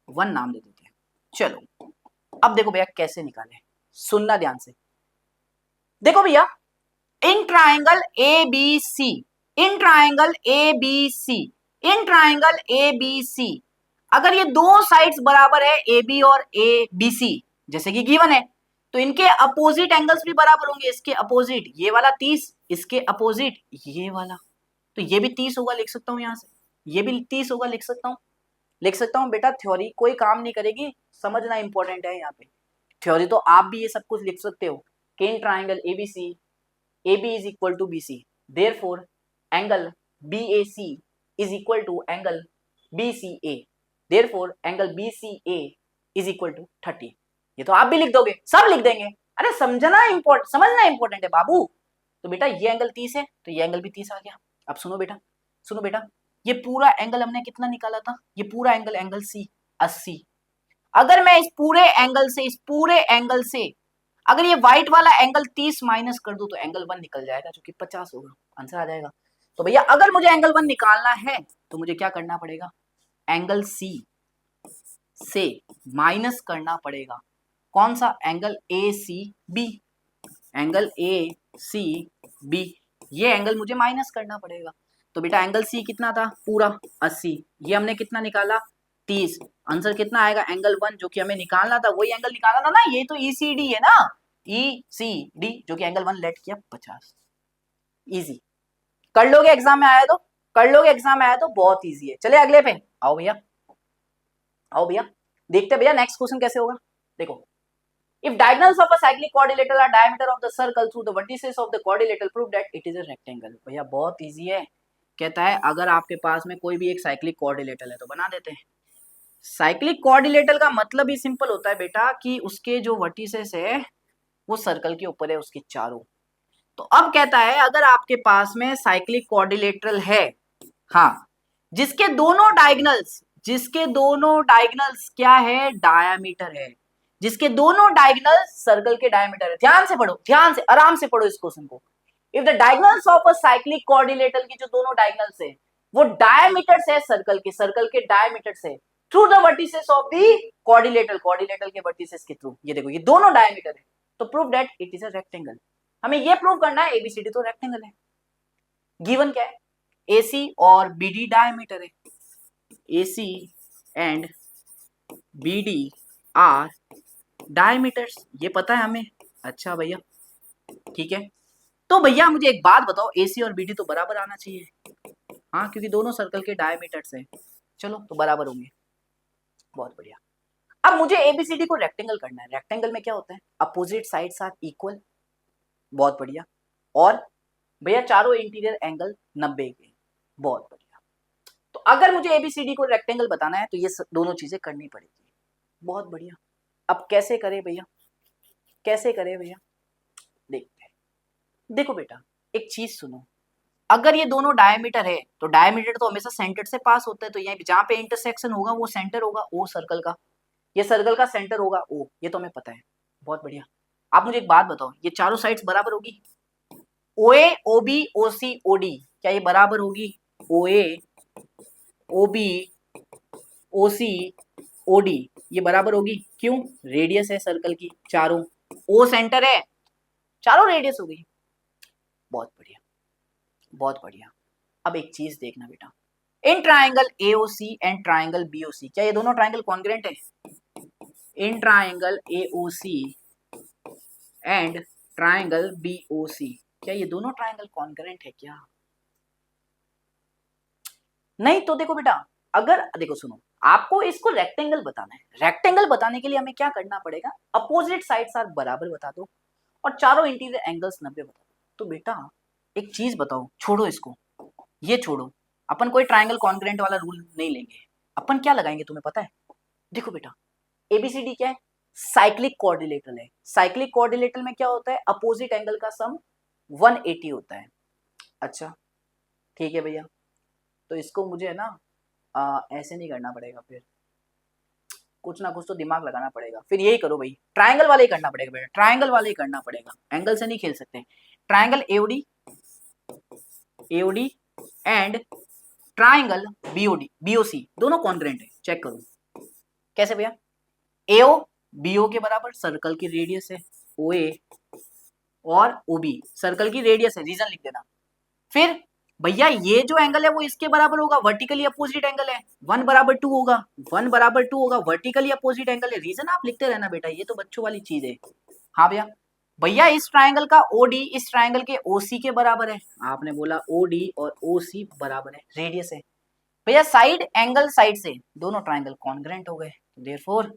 1 नाम दे देते हैं। चलो अब देखो भैया कैसे निकाले, सुनना ध्यान से। देखो भैया in triangle A B C, in triangle A B C, in triangle A B C, अगर ये दो साइड्स बराबर है ए बी और ए बी सी जैसे कि गिवन है, तो इनके अपोजिट एंगल्स भी बराबर होंगे। इसके अपोजिट ये वाला 30, इसके अपोजिट ये वाला, तो ये भी 30 होगा, लिख सकता हूं यहां से, ये भी 30 होगा, लिख सकता हूं, लिख सकता हूं। बेटा थ्योरी कोई काम नहीं करेगी, समझना इंपॉर्टेंट है यहाँ पे। थ्योरी तो आप भी ये सब कुछ लिख सकते हो कि in triangle ABC AB is equal to BC, therefore angle BAC is equal to angle BCA, therefore angle BCA is equal to 30। ये तो आप भी लिख दोगे, सब लिख देंगे। अरे समझना इंपॉर्टेंट, समझना इंपॉर्टेंट है बाबू। तो बेटा ये एंगल 30 है, तो ये एंगल भी 30 आ गया। अब सुनो बेटा, सुनो बेटा, ये पूरा एंगल हमने कितना निकाला था, ये पूरा एंगल एंगल सी 80। अगर मैं इस पूरे एंगल से, इस पूरे एंगल से अगर ये व्हाइट वाला एंगल 30 माइनस कर दूं, तो एंगल 1 निकल जाएगा जो कि 50 होगा, आंसर आ जाएगा। तो भैया अगर मुझे एंगल 1 निकालना है तो मुझे क्या करना पड़ेगा, एंगल सी से माइनस करना पड़ेगा कौन सा, angle A C B, angle A C B, ये एंगल मुझे माइनस करना पड़ेगा। तो बेटा एंगल सी कितना था, पूरा 80, ये हमने कितना निकाला 30, आंसर कितना आएगा, एंगल 1 जो कि हमें निकालना था, वही एंगल निकालना था ना, ये तो ईसीडी है ना, ईसीडी जो कि एंगल 1 लेट किया 50। इजी, कर लोगे एग्जाम में आया तो, कर लोगे एग्जाम में आया तो, बहुत इजी है। चले अगले पे आओ भैया, आओ भैया देखते हैं भैया नेक्स्ट क्वेश्चन कैसे होगा। देखो, if diagonals of a cyclic quadrilateral are diameter of the circle through the vertices of the quadrilateral, prove that it is a rectangle। भैया बहुत इजी है, कहता है अगर आपके पास में कोई भी एक साइक्लिक कोऑर्डिनेटर है तो बना देते हैं। साइक्लिक कोऑर्डिनेटर का मतलब ही सिंपल होता है बेटा कि उसके जो वर्टिसेस है वो सर्कल के ऊपर है, उसके चारों। तो अब कहता है अगर आपके पास में साइक्लिक कोऑर्डिनेटर है, हाँ, जिसके दोनों डायगोनल्स, जिसके दोनों डायगोनल्स क्या है, डायामीटर है, जिसके दोनों डायगोनल्स सर्कल के डायमीटर है। ध्यान से पढ़ो, ध्यान से आराम से पढ़ो इस क्वेश्चन को। If the diagonals of a cyclic coordinator की जो दोनों डायगोनल्स है वो डायमीटर है सर्कल के, सर्कल के डायमीटर से through the vertices of the coordinator, coordinator के वर्टिसेस के थ्रू, ये देखो ये दोनों डायमीटर है, तो prove that it is a rectangle. हमें ये प्रूव करना है एबीसीडी तो रेक्टेंगल है। गिवन क्या है, एसी और बीडी डायमीटर है, AC and BD are diameters, ये पता है हमें। अच्छा भैया ठीक है, तो भैया मुझे एक बात बताओ, एसी और बीडी तो बराबर आना चाहिए, हाँ, क्योंकि दोनों सर्कल के डायमीटर्स हैं, चलो तो बराबर होंगे, बहुत बढ़िया। अब मुझे एबीसीडी को रेक्टेंगल करना है। रेक्टेंगल में क्या होता है, अपोजिट साइड्स आर इक्वल, बहुत बढ़िया, और भैया चारों इंटीरियर एंगल 90 के, बहुत बढ़िया। तो अगर मुझे एबीसीडी को रेक्टेंगल बताना है तो ये दोनों चीजें करनी पड़ेगी, बहुत बढ़िया। अब कैसे करें भैया, कैसे करें भैया, देखते हैं। देखो बेटा एक चीज सुनो, अगर ये दोनों डायमीटर है तो डायमीटर तो हमेशा सेंटर से पास होता है, तो यहीं जहां पे इंटरसेक्शन होगा वो सेंटर होगा ओ सर्कल का, ये सर्कल का सेंटर होगा ओ, ये तो हमें पता है, बहुत बढ़िया। आप मुझे एक बात बताओ, ये चारों साइड्स बराबर होगी, ओए ओबी ओसी ओडी, क्या ये बराबर होगी, ओए ओबी ओसी OD ये बराबर होगी, क्यों? रेडियस है सर्कल की चारों, O सेंटर है, चारों रेडियस हो गई। बहुत बढ़िया, बहुत बढ़िया। अब एक चीज देखना बेटा, in triangle AOC and triangle BOC, क्या ये दोनों ट्राइंगल कॉन्ग्रुएंट है? In triangle AOC and triangle BOC, क्या ये दोनों ट्राइंगल कॉन्ग्रुएंट है क्या? नहीं तो देखो बेटा, अगर देखो सुनो, आपको इसको रेक्टेंगल बताना है, रेक्टेंगल बताने के लिए हमें क्या करना पड़ेगा? अपोजिट साइड्स आर बराबर बता दो और चारों इंटीरियर एंगल्स 90 बता दो। तो बेटा एक चीज बताओ, छोड़ो इसको, ये छोड़ो, अपन कोई ट्राइंगल कॉन्ग्रुएंट वाला रूल नहीं लेंगे, अपन क्या लगाएंगे तुम्हें पता है? देखो बेटा, ABCD क्या है? साइक्लिक कोऑर्डिनेटर है। साइक्लिक कोऑर्डिनेटर में क्या होता है? अपोजिट एंगल का सम 180 होता है। अच्छा ठीक है भैया, तो इसको मुझे है ना ऐसे नहीं करना पड़ेगा, फिर कुछ ना कुछ तो दिमाग लगाना पड़ेगा। फिर यही करो भाई, ट्राइंगल वाले ही करना पड़ेगा बेटा, ट्राइंगल वाले ही करना पड़ेगा, एंगल से नहीं खेल सकते। Triangle AOD and triangle BOC दोनों कॉन्ग्रुएंट है, चेक करो कैसे भैया? AO BO के बराबर, सर्कल की रेडियस है, OA और OB सर्कल की रेडियस है, रीजन लिख देना। फिर भैया ये जो एंगल है वो इसके बराबर होगा, वर्टिकली अपोजिट एंगल है, 1 बराबर 2 होगा, 1 बराबर 2 होगा, वर्टिकली अपोजिट एंगल है, रीजन आप लिखते रहना बेटा, ये तो बच्चों वाली चीज है। हाँ भैया, भैया इस ट्राइंगल का OD इस ट्राइंगल के OC के बराबर है, आपने बोला OD और OC बराबर है, रेडियस है भैया, साइड एंगल साइड से दोनों ट्राइंगल कॉन्ग्रुएंट हो गए, देयरफॉर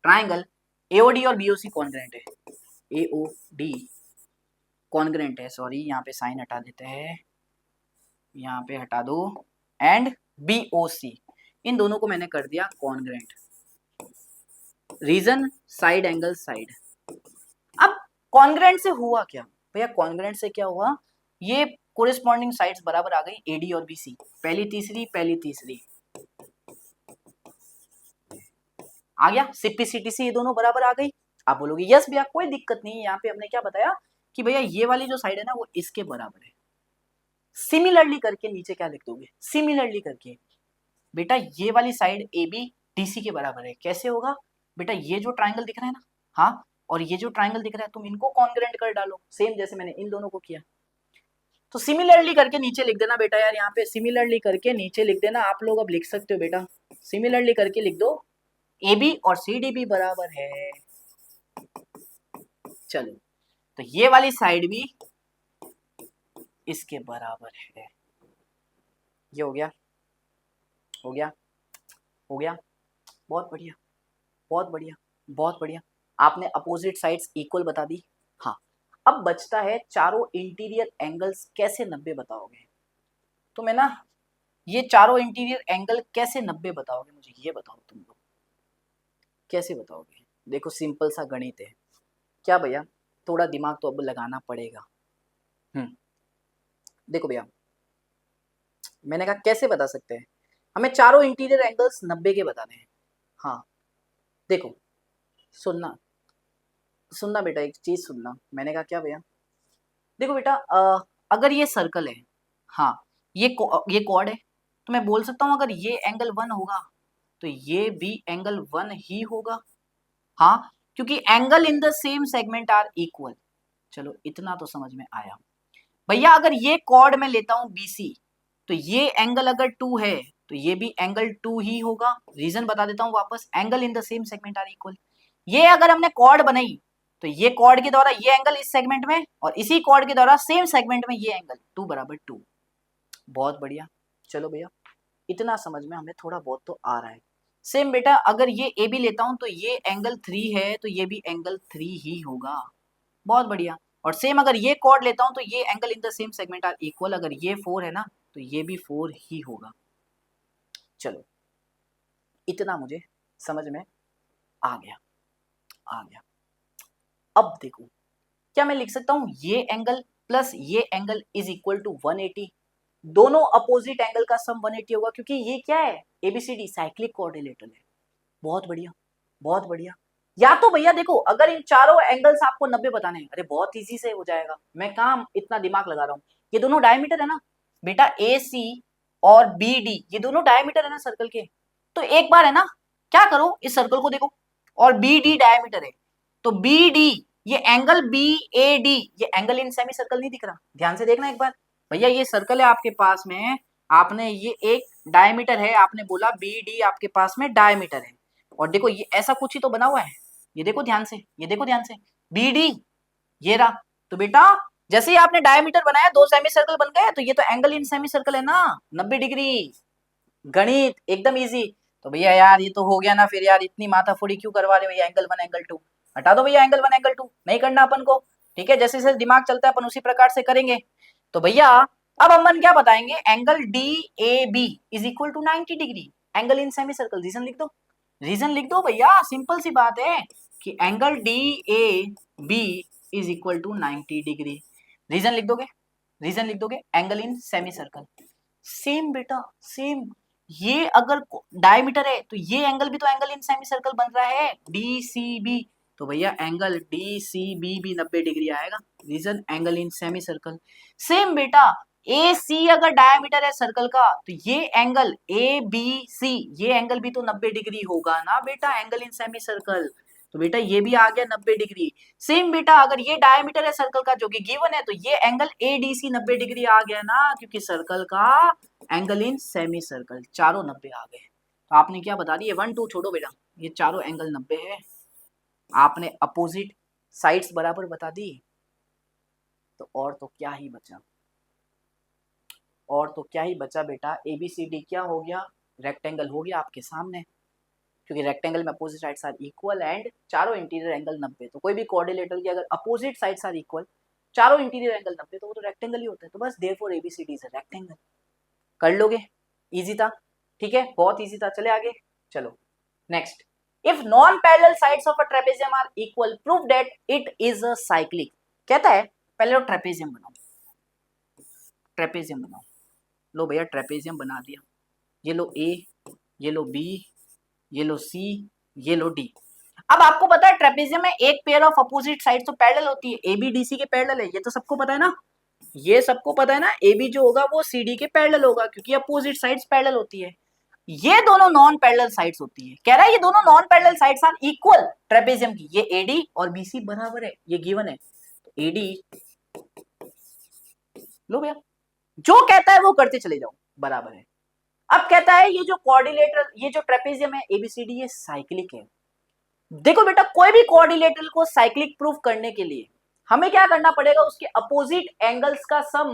ट्राइंगल AOD और BOC कॉन्ग्रुएंट है, AOD कॉन्ग्रुएंट है, सॉरी यहाँ पे साइन हटा देते हैं, यहाँ पे हटा दो, एंड BOC इन दोनों को मैंने कर दिया congruent, reason side angle side. अब कॉन्ग्रुएंट से हुआ क्या भैया? कॉन्ग्रुएंट से क्या हुआ, ये कोरिस्पॉन्डिंग साइड्स बराबर आ गई AD और BC, पहली तीसरी आ गया, सिप्लिसिटी से ये दोनों बराबर आ गई। आप बोलोगे यस भैया कोई दिक्कत नहीं है, यहाँ पे हमने क्या बताया कि भैया ये वाली जो साइड है ना वो इसके बराबर है। सिमिलरली करके नीचे क्या लिख दोगे? सिमिलरली करके बेटा ये वाली साइड AB DC के बराबर है, कैसे होगा बेटा? ये जो ट्राइंगल दिख रहा है ना, हाँ, और ये जो ट्राइंगल दिख रहा है तुम इनको कॉन्ग्रुएंट कर डालो, सेम जैसे मैंने इन दोनों को किया। तो सिमिलरली करके नीचे लिख देना बेटा, यार यहाँ पे सिमिलरली करके नीचे लिख देना, आप लोग अब लिख सकते हो बेटा, सिमिलरली करके लिख दो AB और CD भी बराबर है। चलो तो ये वाली साइड भी इसके बराबर है, ये हो गया, हो गया, हो गया, बहुत बढ़िया, बहुत बढ़िया, बहुत बढ़िया। आपने अपोजिट साइड्स इक्वल बता दी। हाँ, अब बचता है चारों इंटीरियर एंगल्स कैसे 90 बताओगे? तो मैं ना ये चारों इंटीरियर एंगल कैसे 90 बताओगे, मुझे ये बताओ तुम लोग कैसे बताओगे? देखो सिंपल सा गणित है, क्या भैया थोड़ा दिमाग तो अब लगाना पड़ेगा। देखो भैया मैंने कहा कैसे बता सकते हैं, हमें चारों इंटीरियर एंगल्स 90 के बताने हैं। हाँ देखो, सुनना सुनना बेटा, एक चीज सुनना, मैंने कहा क्या भैया? देखो बेटा अगर ये सर्कल है, हाँ ये कॉर्ड है, तो मैं बोल सकता हूँ अगर ये एंगल 1 होगा तो ये भी एंगल 1 ही होगा। हाँ, क्योंकि angle in the same segment are equal. चलो इतना तो समझ में आया भैया। अगर ये कॉर्ड में लेता हूं BC, तो ये एंगल अगर 2 है तो ये भी एंगल 2 ही होगा। रीजन बता देता हूं वापस, angle in the same segment are equal. ये अगर हमने कॉर्ड बनाई तो ये कॉर्ड के द्वारा ये एंगल इस सेगमेंट में, और इसी कॉर्ड के द्वारा सेम सेगमेंट में ये एंगल 2 बराबर 2। बहुत बढ़िया, चलो भैया इतना समझ में हमें थोड़ा बहुत तो आ रहा है। सेम बेटा अगर ये AB लेता हूं तो ये एंगल 3 है तो ये भी एंगल 3 ही होगा। बहुत बढ़िया। और सेम अगर ये कॉर्ड लेता हूं तो ये angle in the same segment are equal, अगर ये 4 है ना तो ये भी 4 ही होगा। चलो इतना मुझे समझ में आ गया, आ गया। अब देखो क्या मैं लिख सकता हूं ये एंगल प्लस ये एंगल इज इक्वल टू 180, दोनों अपोजिट एंगल का सम 180 होगा, क्योंकि ये क्या है? ABCD साइक्लिक कोऑर्डिनेटर है। बहुत बढ़िया, बहुत बढ़िया। या तो भैया देखो अगर इन चारों एंगल्स आपको 90 बताने हैं, अरे बहुत इजी से हो जाएगा, मैं कहाँ इतना दिमाग लगा रहा हूँ। ये दोनों डायमीटर है ना बेटा, AC और BD ये दोनों डायमीटर है ना सर्कल के, तो एक बार है ना क्या करो, इस सर्कल को देखो और बी डी डायमीटर है, तो बी डी ये एंगल बी ए डी, ये एंगल इन सेमी सर्कल नहीं दिख रहा, ध्यान से देखना एक बार। भैया ये सर्कल है आपके पास में, आपने ये एक डायमीटर है, आपने बोला बी डी आपके पास में डायमीटर है, और देखो ये ऐसा कुछ ही तो बना हुआ है, ये देखो ध्यान से, ये देखो ध्यान से, बी डी ये रहा। तो बेटा जैसे ही आपने डायमीटर बनाया, दो सेमी सर्कल बन गए, तो ये तो एंगल इन सेमी सर्कल है ना, 90 डिग्री। गणित एकदम इजी। तो भैया यार ये तो हो गया ना, फिर यार इतनी माथाफोड़ी क्यों करवा रहे हो, ये एंगल 1 एंगल 2 हटा दो भैया, एंगल 1 एंगल 2 नहीं करना अपन को, ठीक है, जैसे जैसे दिमाग चलता है अपन उसी प्रकार से करेंगे। तो भैया अब अपन क्या बताएंगे, angle D A B is equal to 90 degree, angle in semi circle. Reason लिख दो, रीजन लिख दो भैया, सिंपल सी बात है कि angle D A B is equal to 90 degree. Reason लिख दोगे, रीजन लिख दोगे, angle in semi circle. Same बेटा सेम, ये अगर डायमीटर है तो ये एंगल भी तो एंगल इन सेमी सर्कल बन रहा है, डी सी बी, तो भैया एंगल डी सी बी भी 90 डिग्री आएगा। Reason angle in semi circle. Same बेटा ए सी अगर डायमीटर है सर्कल का, तो ये एंगल ए बी सी, ये एंगल भी तो 90 डिग्री होगा ना बेटा, एंगल इन सेमी सर्कल। तो बेटा ये भी आ गया 90 डिग्री। सेम बेटा अगर ये डायमीटर है सर्कल का जो कि गिवन है, तो ये एंगल एडीसी 90 डिग्री आ गया ना, क्योंकि सर्कल का एंगल इन सेमी सर्कल चारों 90 आ गए। तो आपने क्या बता दिया, 1 2 छोड़ो बेटा, ये चारों एंगल 90 है, आपने अपोजिट साइड्स बराबर बता दी। तो और तो क्या ही बचा, और तो क्या ही बचा बेटा, एबीसीडी क्या हो गया, रेक्टेंगल हो गया आपके सामने, क्योंकि रेक्टेंगल में opposite sides are equal and चारों इंटीरियर एंगल 90। तो कोई भी कोऑर्डिनेटर की अगर अपोजिट साइड्स आर इक्वल, चारों इंटीरियर एंगल 90, तो वो तो रेक्टेंगल ही होता है। तो बस therefore ABCD is a rectangle. कर लोगे, इजी था, ठीक है, बहुत इजी था। चले आगे, चलो next. If non parallel sides of a trapezium are equal, prove that it is a cyclic. कहता है पहले तो ट्रेपेजियम बनाओ, ट्रेपेजियम बनाओ। लो भैया ट्रेपेजियम बना दिया, ये लो ए, ये लो बी, ये लो सी, ये लो डी। अब आपको पता है ट्रेपेजियम में एक पेयर ऑफ अपोजिट साइड तो पैरेलल होती है, ए बी डी सी के पैरेलल है, ये तो सबको पता है ना, ये सबको पता है ना, ए बी जो होगा वो सी डी के पैरेलल होगा, क्योंकि अपोजिट साइड्स पैरेलल होती है। ये दोनों नॉन पैरेलल साइड्स होती है, कह रहा है ये दोनों non parallel sides are equal trapezium की, ये एडी और बीसी बराबर है, ये गिवन है। तो एडी लो भैया, जो कहता है वो करते चले जाओ, बराबर है। अब कहता है ये जो कोऑर्डिनेटर, ये जो ट्रेपेजियम है एबीसीडी, ये साइक्लिक है। देखो बेटा कोई भी कोऑर्डिनेटर को साइक्लिक प्रूफ करने के लिए हमें क्या करना पड़ेगा, उसके अपोजिट एंगल्स का सम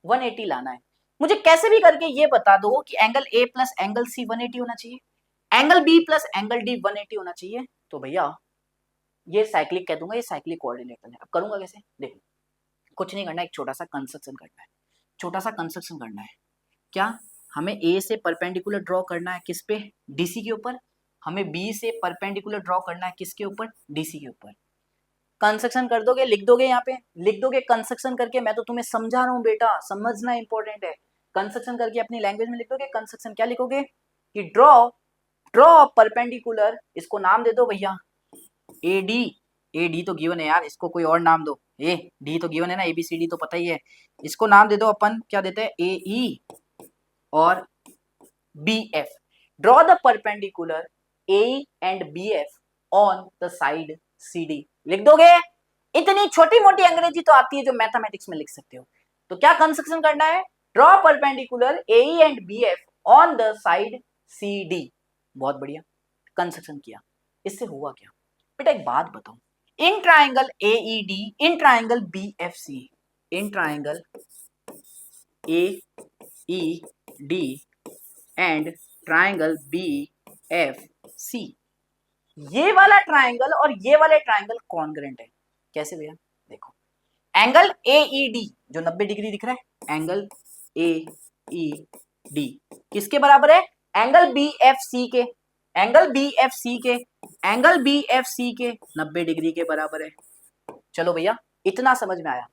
180 लाना है। मुझे कैसे भी करके ये बता दो कि angle A plus angle C 180 होना चाहिए, angle B plus angle D 180 होना चाहिए, तो भैया ये साइक्लिक कह दूंगा, ये साइक्लिक कोऑर्डिनेटर है। अब करूंगा कैसे, देखो कुछ नहीं करना, एक छोटा सा कंस्ट्रक्शन करना है, छोटा सा कंस्ट्रक्शन करना है। क्या, हमें ए से परपेंडिकुलर ड्रॉ करना है, किस पे, डीसी के ऊपर। हमें बी से परपेंडिकुलर ड्रॉ करना है, किसके ऊपर, डीसी के ऊपर। कंस्ट्रक्शन कर दोगे, लिख दोगे, यहाँ पे लिख दोगे कंस्ट्रक्शन करके, मैं तो तुम्हें समझा रहा हूँ बेटा, समझना इंपॉर्टेंट है। कंस्ट्रक्शन करके अपनी लैंग्वेज में लिख दोगे। कंस्ट्रक्शन क्या लिखोगे कि ड्रॉ, ड्रॉ परपेंडिकुलर, इसको नाम दे दो भैया ए डी, ए डी तो गिवन है यार, इसको कोई और नाम दो, ए डी तो गिवन है ना, एबीसीडी तो पता ही है, इसको नाम दे दो अपन, क्या देते हैं, ए ई और B F. Draw the perpendicular A and B F on the side C D. लिख दोगे, इतनी छोटी मोटी अंग्रेजी तो आती है जो मैथमेटिक्स में लिख सकते हो। तो क्या कंस्ट्रक्शन करना है, draw perpendicular A and B F on the side C D. बहुत बढ़िया कंस्ट्रक्शन किया, इससे हुआ क्या बेटा, एक बात बताओ, in triangle A E D, in triangle B F C, in triangle A E D and triangle B F C, ये वाला ट्राइंगल और ये वाले ट्राइंगल कॉन्ग्रेंट है। कैसे भैया, देखो एंगल ए ई डी जो 90 डिग्री दिख रहा है, एंगल ए ई डी किसके बराबर है, एंगल बी एफ सी के, एंगल बी एफ सी के, एंगल बी एफ सी के 90 डिग्री के बराबर है। चलो भैया इतना समझ में आया।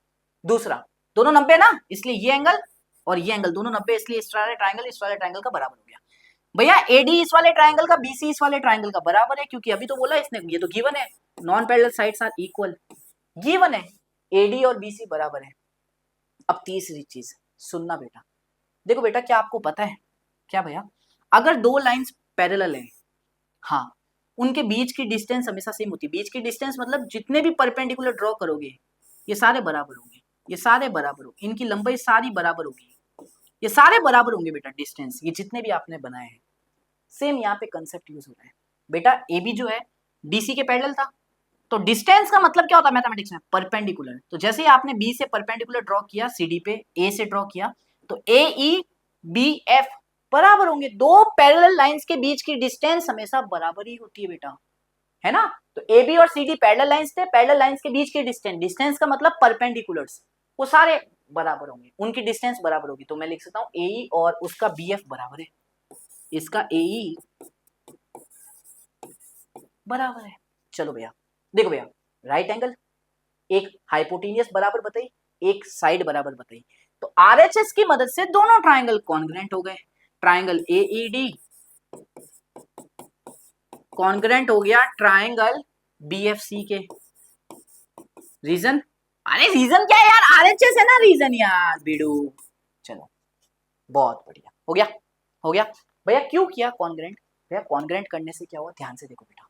दूसरा, दोनों 90 ना, इसलिए ये एंगल और ये एंगल दोनों 90, इसलिए इस वाले ट्राइंगल का बराबर हो गया। भैया एडी इस वाले ट्राइंगल का, बीसी इस वाले ट्राइंगल का बराबर है, क्योंकि अभी तो बोला इसने, ये तो गिवन है, non parallel sides are equal, given है एडी और बीसी बराबर है। अब तीसरी चीज सुनना बेटा, देखो बेटा क्या आपको पता है क्या भैया, अगर दो लाइंस पैरेलल हैं, हाँ, उनके बीच की डिस्टेंस हमेशा सेम होती है। बीच की डिस्टेंस मतलब जितने भी परपेंडिकुलर ड्रॉ करोगे ये सारे बराबर होंगे, ये सारे बराबर होंगे, इनकी लंबाई सारी बराबर होगी, ये सारे बराबर होंगे बेटा। डिस्टेंस ये जितने भी आपने बनाए हैं सेम यहाँ पे कंसेप्ट यूज हो रहा है बेटा। ए बी जो है डीसी के पैरेलल था, तो डिस्टेंस का मतलब क्या होता है मैथमेटिक्स में? परपेंडिकुलर। तो जैसे ही आपने बी से परपेंडिकुलर ड्रॉ किया, सीडी पे ए से ड्रॉ किया, तो ए ई बी एफ बराबर होंगे। दो पैरेलल लाइंस के बीच की डिस्टेंस हमेशा बराबर ही होती है बेटा, है ना। तो ए बी और सी डी पैरेलल लाइंस थे, पैरेलल लाइंस के बीच की डिस्टेंस, डिस्टेंस का मतलब परपेंडिकुलर्स, वो सारे बराबर होंगे, उनकी डिस्टेंस बराबर होगी। तो मैं लिख सकता हूँ ए ई और उसका बी एफ बराबर है, इसका ए ई बराबर है। चलो भैया देखो भैया, राइट एंगल, एक हाइपोटेनियस बराबर बताई, एक साइड बराबर बताई, तो आरएचएस की मदद से दोनों ट्राइंगल कॉन्ग्रेंट हो गए। ट्राइंगल एईडी कॉन्ग्रेंट हो गया ट्राइंगल बीएफसी के। रीजन, अरे रीजन क्या है यार, आरएचएस है ना रीजन यार बीडू। चलो बहुत बढ़िया, हो गया हो गया भैया। क्यों किया कॉन्ग्रेंट? भैया कॉन्ग्रेंट करने से क्या हुआ, ध्यान से देखो बेटा।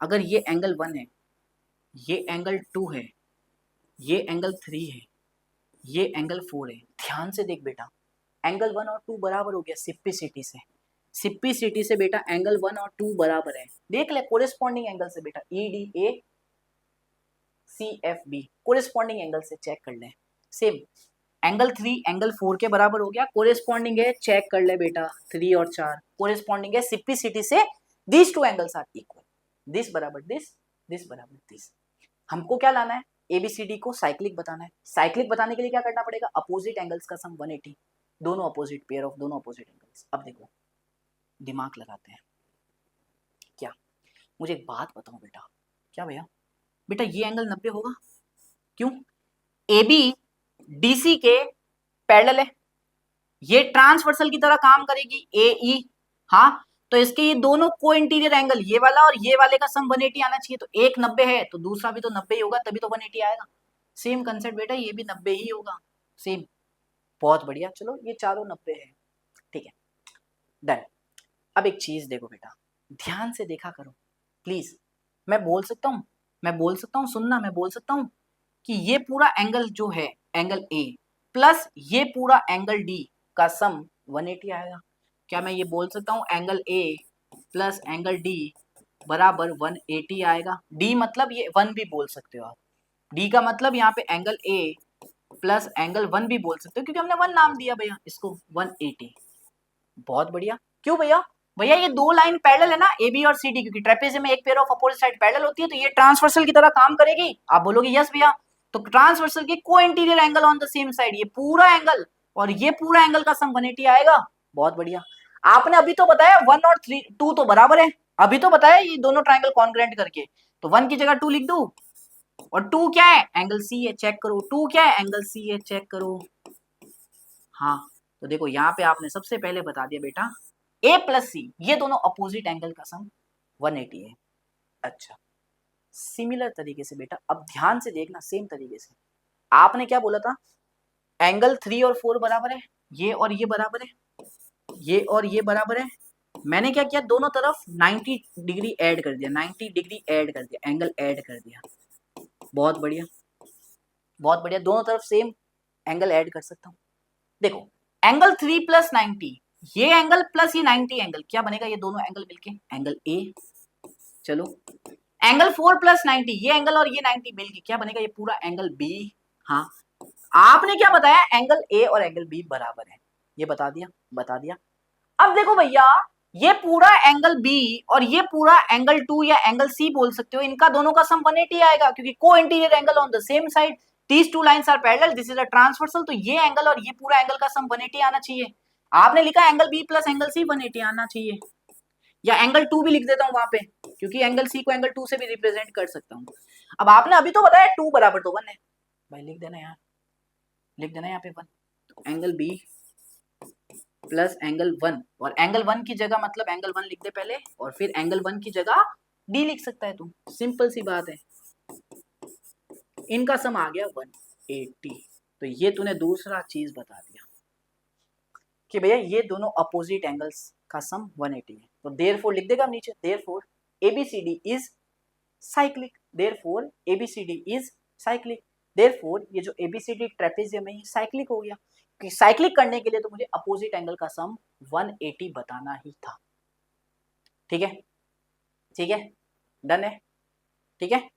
अगर ये एंगल 1 है, ये एंगल 2 है, ये एंगल 3 है, ये एंगल 4 है, ध्यान से देख बेटा, एंगल 1 और 2 बराबर हो गया सिप्पिसिटी से। सिप्पिसिटी से बेटा एंगल 1 और 2 बराबर है। देख ले कोरिस्पॉन्डिंग एंगल से बेटा, E D A C F B corresponding angle से चेक कर ले। सेम एंगल 3 एंगल 4 के बराबर हो गया, कोरिस्पॉन्डिंग है, चेक कर ले बेटा 3 और 4 कोरिस्पॉन्डिंग है सिप्पिसिटी से। This two angles are equal, this बराबर दिस बराबर दिस। हमको क्या लाना है, एबीसीडी को साइक्लिक बताना है। साइक्लिक बताने के लिए क्या करना पड़ेगा, अपोजिट एंगल्स का सम 180, दोनों अपोजिट, पेयर ऑफ दोनों अपोजिट एंगल्स। अब देखो दिमाग लगाते हैं, क्या मुझे एक बात बताओ बेटा, क्या भैया बेटा ये एंगल 90 होगा, क्यों? ए बी डीसी के पैरेलल है, ये ट्रांसवर्सल की तरह काम करेगी ए ई, हाँ, तो इसके ये दोनों को इंटीरियर एंगल, ये वाला और ये वाले का सम 180 आना चाहिए। तो एक 90 है तो दूसरा भी तो 90 ही होगा, तभी तो 180 आएगा। सेम कंसेप्ट बेटा, ये भी 90 ही होगा, सेम। बहुत बढ़िया, चलो ये चारों 90 है, ठीक है, डन। अब एक चीज देखो बेटा, ध्यान से देखा करो प्लीज। मैं बोल सकता हूँ, मैं बोल सकता हूँ, सुनना, मैं बोल सकता हूँ कि ये पूरा एंगल जो है एंगल ए प्लस ये पूरा एंगल डी का सम 180 आएगा। क्या मैं ये बोल सकता हूँ angle A plus angle D बराबर 180 आएगा? डी मतलब ये 1 भी बोल सकते हो आप, डी का मतलब यहाँ पे एंगल ए प्लस एंगल 1 भी बोल सकते हो, क्योंकि हमने 1 नाम दिया भैया इसको, 180। बहुत बढ़िया। क्यों भैया? भैया ये दो लाइन पैरेलल है ना, ए बी और सी डी, क्योंकि ट्रेपेजियम में एक pair of opposite side parallel होती है, तो ये ट्रांसवर्सल की तरह काम करेगी। आप बोलोगे यस भैया, तो ट्रांसवर्सल के को interior angle on the same side, ये पूरा एंगल और ये पूरा एंगल का सम 180 आएगा। बहुत बढ़िया। आपने अभी तो बताया 1 और 3 2 तो बराबर है, अभी तो बताया ये दोनों ट्राइंगल कॉन्ग्रेंट करके, तो 1 की जगह 2 लिख दू, और 2 क्या है, एंगल सी है, चेक करो। 2 क्या है, एंगल सी है, चेक करो। हाँ, तो देखो यहाँ पे आपने सबसे पहले बता दिया बेटा ए प्लस सी ये दोनों अपोजिट एंगल का सम 180 है। अच्छा, सिमिलर तरीके से बेटा अब ध्यान से देखना, सेम तरीके से आपने क्या बोला था, एंगल 3 और 4 बराबर है, ये और ये बराबर है, ये और ये बराबर है। मैंने क्या किया, दोनों तरफ 90 डिग्री ऐड कर दिया, 90 डिग्री ऐड कर दिया, एंगल ऐड कर दिया। बहुत बढ़िया, बहुत बढ़िया, दोनों तरफ सेम एंगल ऐड कर सकता हूँ। देखो एंगल 3 प्लस 90, ये एंगल प्लस ये 90 एंगल, क्या बनेगा, ये दोनों एंगल मिलके एंगल ए। चलो एंगल 4 प्लस 90, ये एंगल और ये 90 मिलके क्या बनेगा, ये पूरा एंगल बी। हाँ, आपने क्या बताया, एंगल ए और एंगल बी बराबर है, ये बता दिया, बता दिया। अब देखो भैया, ये पूरा एंगल बी और ये पूरा एंगल 2 या एंगल सी बोल सकते हो, इनका दोनों का सम 180 आएगा, क्योंकि को interior angle on the same side, these two lines are parallel, this is a transversal, तो ये एंगल और ये पूरा एंगल का सम 180 आना चाहिए। आपने लिखा angle B plus angle C 180 आना चाहिए, या एंगल 2 भी लिख देता हूं वहां पे, क्योंकि एंगल सी को एंगल 2 से भी रिप्रेजेंट कर सकता हूं। अब आपने अभी तो बताया 2 बराबर तो 1 है, भाई लिख देना यार, लिख देना यहाँ पे 1, तो एंगल बी प्लस एंगल 1, और एंगल 1 की जगह मतलब एंगल 1 लिख दे पहले, और फिर एंगल 1 की जगह डी लिख सकता है तू, सिंपल सी बात है। इनका सम आ गया 180, तो ये तूने दूसरा चीज बता दिया। कि भैया ये दोनों अपोजिट एंगल्स का सम 180 है, तो देयरफॉर लिख देगा नीचे, therefore ABCD is cyclic, therefore ABCD is cyclic, therefore ये जो एबीसीडी ट्रेपेजियम है ये साइक्लिक हो गया, कि साइक्लिक करने के लिए तो मुझे अपोजिट एंगल का सम 180 बताना ही था। ठीक है, ठीक है, डन है, ठीक है।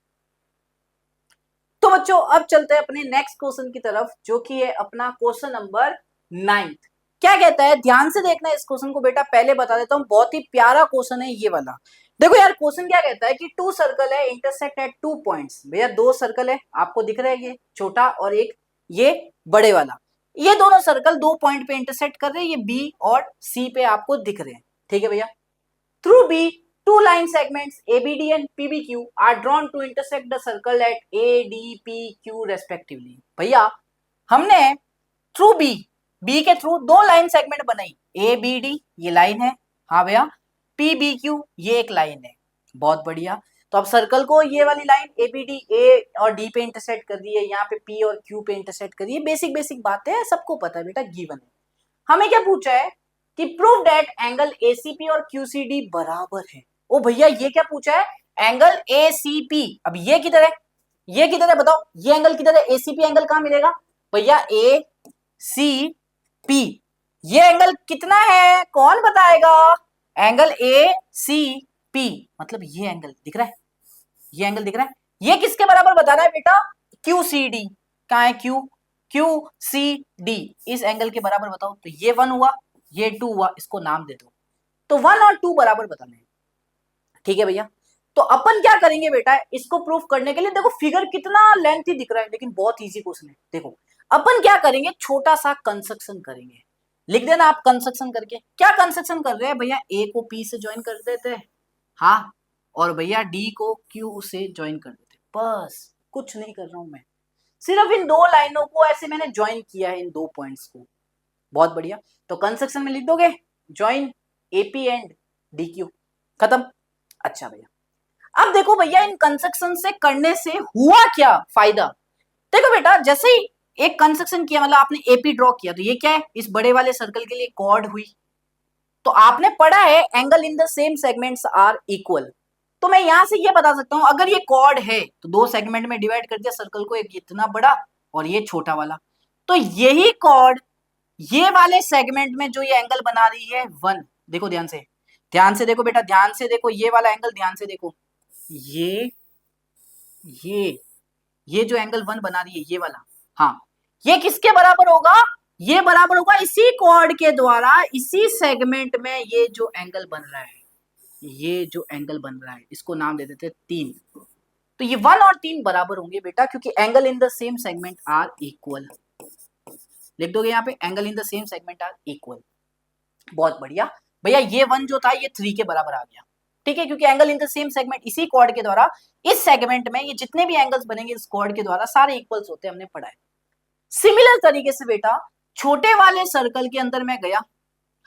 तो बच्चों अब चलते हैं अपने नेक्स्ट क्वेश्चन की तरफ, जो कि है अपना क्वेश्चन नंबर 9। क्या कहता है, ध्यान से देखना इस क्वेश्चन को बेटा, पहले बता देता हूं, बहुत ही प्यारा क्वेश्चन है ये वाला। देखो यार क्वेश्चन क्या कहता है कि टू सर्कल है इंटरसेक्ट एट 2 पॉइंट्स। भैया दो सर्कल है, आपको दिख रहा है ये छोटा और एक ये बड़े वाला, ये दोनों सर्कल 2 पॉइंट पे इंटरसेक्ट कर रहे हैं, ये बी और सी पे आपको दिख रहे हैं। ठीक है भैया, through B two line segments ABD and PBQ are drawn to intersect the circle at ADPQ respectively। भैया हमने थ्रू बी के थ्रू दो लाइन सेगमेंट बनाई, ABD ये लाइन है, हाँ भैया, PBQ ये एक लाइन है, बहुत बढ़िया। तो अब सर्कल को ये वाली लाइन ABD A और D पे इंटरसेक्ट कर रही है, यहाँ पे P और Q पे इंटरसेक्ट कर रही है, बेसिक बेसिक बातें हैं, सबको पता है बेटा, गिवन है। हमें क्या पूछा है कि प्रूव दैट एंगल ACP और QCD बराबर है। ओ भैया ये क्या पूछा है, एंगल ACP, अब ये किधर है, ये किधर है बताओ, ये एंगल किधर है, ACP एंगल कहां मिलेगा भैया, ACP, ये एंगल कितना है कौन बताएगा, एंगल ACP मतलब ये एंगल दिख रहा है, ये एंगल दिख रहा है, ये किसके बराबर बता रहा है बेटा, QCD, कहां है QCD, इस एंगल के बराबर बताओ, तो ये 1 हुआ, ये 2 हुआ, इसको नाम दे दो, तो 1 और 2 बराबर बताने। ठीक है भैया, तो अपन क्या करेंगे बेटा, इसको प्रूफ करने के लिए, देखो फिगर कितना लेंथी दिख रहा है लेकिन बहुत इजी क्वेश्चन है। देखो अपन क्या करेंगे, छोटा सा कंस्ट्रक्शन करेंगे, लिख देना आप कंस्ट्रक्शन करके। क्या कंस्ट्रक्शन कर रहे हैं भैया, ए को पी से ज्वाइन कर देते हैं, हाँ, और भैया डी को क्यू से ज्वाइन कर देते, बस कुछ नहीं कर रहा हूं मैं, सिर्फ इन दो लाइनों को ऐसे मैंने ज्वाइन किया है, इन दो पॉइंट्स को, बहुत बढ़िया। तो कंस्ट्रक्शन में लिख दोगे join AP and D Q, खत्म। अच्छा भैया अब देखो भैया, इन कंस्ट्रक्शन से करने से हुआ क्या फायदा, देखो बेटा जैसे ही एक कंस्ट्रक्शन किया, मतलब आपने एपी ड्रॉ किया, तो ये क्या है, इस बड़े वाले सर्कल के लिए कॉर्ड हुई, तो आपने पढ़ा है angle in the same segments are equal, तो मैं यहां से ये बता सकता हूं, अगर ये कॉर्ड है तो दो सेगमेंट में डिवाइड कर दिया सर्कल को, एक इतना बड़ा और ये छोटा वाला, तो यही कॉर्ड ये वाले सेगमेंट में जो ये एंगल बना रही है 1, देखो ध्यान से, ध्यान से देखो बेटा, ध्यान से देखो, ये वाला एंगल ध्यान से देखो, ये ये जो एंगल 1 बना रही है ये वाला, हाँ, ये किसके बराबर होगा, ये बराबर होगा इसी कॉर्ड के द्वारा, इसी सेगमेंट में ये जो एंगल बन रहा है, ये जो एंगल बन रहा है, इसको नाम दे देते हैं 3। तो ये 1 और 3 बराबर होंगे बेटा, क्योंकि angle in the same segment are equal, लिख दोगे यहाँ पे angle in the same segment are equal, बहुत बढ़िया भैया। ये 1 जो था ये 3 के बराबर आ गया, ठीक है, क्योंकि angle in the same segment, इसी कॉर्ड के द्वारा इस सेगमेंट में ये जितने भी एंगल्स बनेंगे इस कॉर्ड के द्वारा सारे इक्वल्स होते हैं, हमने पढ़ा है। सिमिलर तरीके से बेटा छोटे वाले सर्कल के अंदर मैं गया,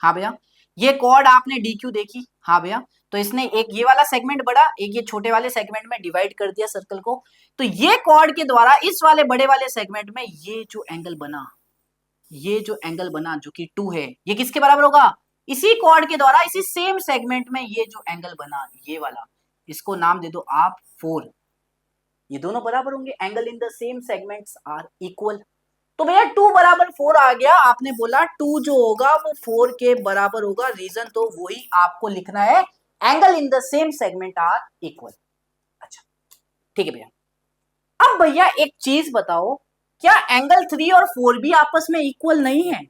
हाँ भैया, ये कॉर्ड आपने डी क्यू देखी, हाँ भैया, तो इसने एक ये वाला सेगमेंट बड़ा, एक ये छोटे वाले सेगमेंट में डिवाइड कर दिया सर्कल को, तो ये कॉर्ड के द्वारा इस वाले बड़े वाले सेगमेंट में ये जो एंगल बना, ये जो एंगल बना जो कि 2 है, ये किसके बराबर होगा, इसी कॉर्ड के द्वारा इसी सेम सेगमेंट में ये जो एंगल बना ये वाला, इसको नाम दे दो आप 4, ये दोनों बराबर होंगे, angle in the same segments are equal. तो भैया 2 बराबर 4 आ गया, आपने बोला 2 जो होगा वो 4 के बराबर होगा, रीजन तो वही आपको लिखना है, angle in the same segment are equal. अच्छा ठीक है भैया, अब भैया एक चीज बताओ, क्या एंगल 3 और 4 भी आपस में इक्वल नहीं है,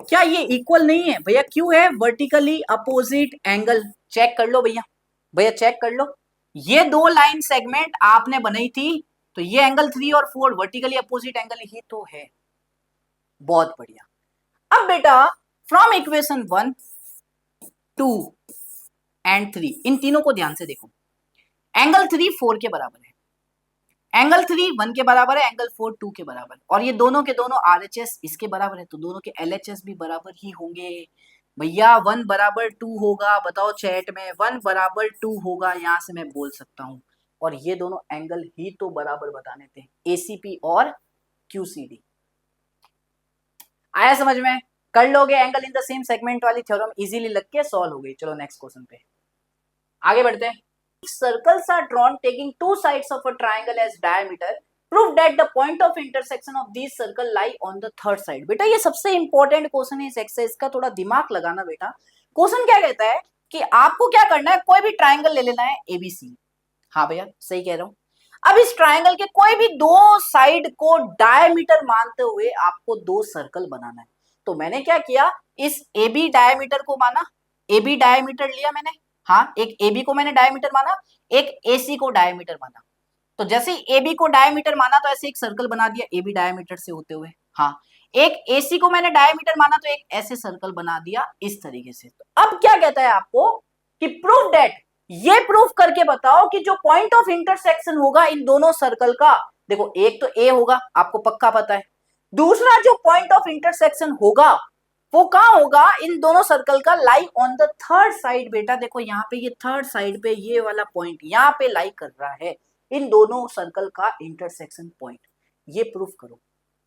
क्या ये इक्वल नहीं है भैया, क्यों है, वर्टिकली अपोजिट एंगल, चेक कर लो भैया, भैया चेक कर लो, ये दो लाइन सेगमेंट आपने बनाई थी, तो ये एंगल 3 और 4 वर्टिकली अपोजिट एंगल ही तो है, बहुत बढ़िया। अब बेटा फ्रॉम इक्वेशन 1, 2 एंड 3, इन तीनों को ध्यान से देखो, एंगल 3 4 के बराबर है, एंगल 3 1 के बराबर है, एंगल 4 2 के बराबर, और ये दोनों के दोनों आरएचएस इसके बराबर है, तो दोनों के एलएचएस भी बराबर ही होंगे भैया। 1 बराबर 2 होगा, बताओ चैट में, 1 बराबर 2 होगा, यहां से मैं बोल सकता हूं, और ये दोनों एंगल ही तो बराबर बताने थे, एसीपी और क्यूसीडी। आया समझ में, कर लोगे angle in the same segment वाली थ्योरम इजीली लग के सॉल्व हो गई। चलो नेक्स्ट क्वेश्चन पे आगे बढ़ते हैं। Circles are drawn taking two sides of a triangle as diameter. Prove that the point of intersection of these circle lie on the third side. बेटा ये सबसे इंपॉर्टेंट क्वेश्चन है इस एक्सरसाइज का, थोड़ा दिमाग लगाना बेटा। क्वेश्चन क्या कहता है कि आपको क्या करना है, कोई भी ट्राइंगल ले लेना है एबीसी। हाँ भैया सही कह रहा हूं। अब इस ट्राइंगल के कोई भी दो साइड को डायमीटर मानते हुए आपको दो सर्कल बनाना है। तो मैंने क्या किया, इस एबी डायमीटर को माना, एबी डायमीटर लिया मैंने, हाँ एक AB को मैंने डायमीटर माना, एक AC को डायमीटर माना। तो जैसे ही AB को डायमीटर माना तो ऐसे एक सर्कल बना दिया AB डायमीटर से होते हुए। हाँ एक AC को मैंने डायमीटर माना तो एक ऐसे सर्कल बना दिया इस तरीके से। तो अब क्या कहता है आपको कि प्रूव दैट, ये प्रूफ करके बताओ कि जो पॉइंट ऑफ इंटरसेक्शन होगा इन दोनों सर्कल का, देखो एक तो A होगा आपको पक्का पता है, दूसरा जो पॉइंट ऑफ इंटरसेक्शन होगा वो कहां होगा, इन दोनों सर्कल का lie on the third side. बेटा देखो यहाँ पे ये थर्ड साइड पे ये वाला पॉइंट यहाँ पे लाई कर रहा है, इन दोनों सर्कल का इंटरसेक्शन पॉइंट। ये प्रूफ करो।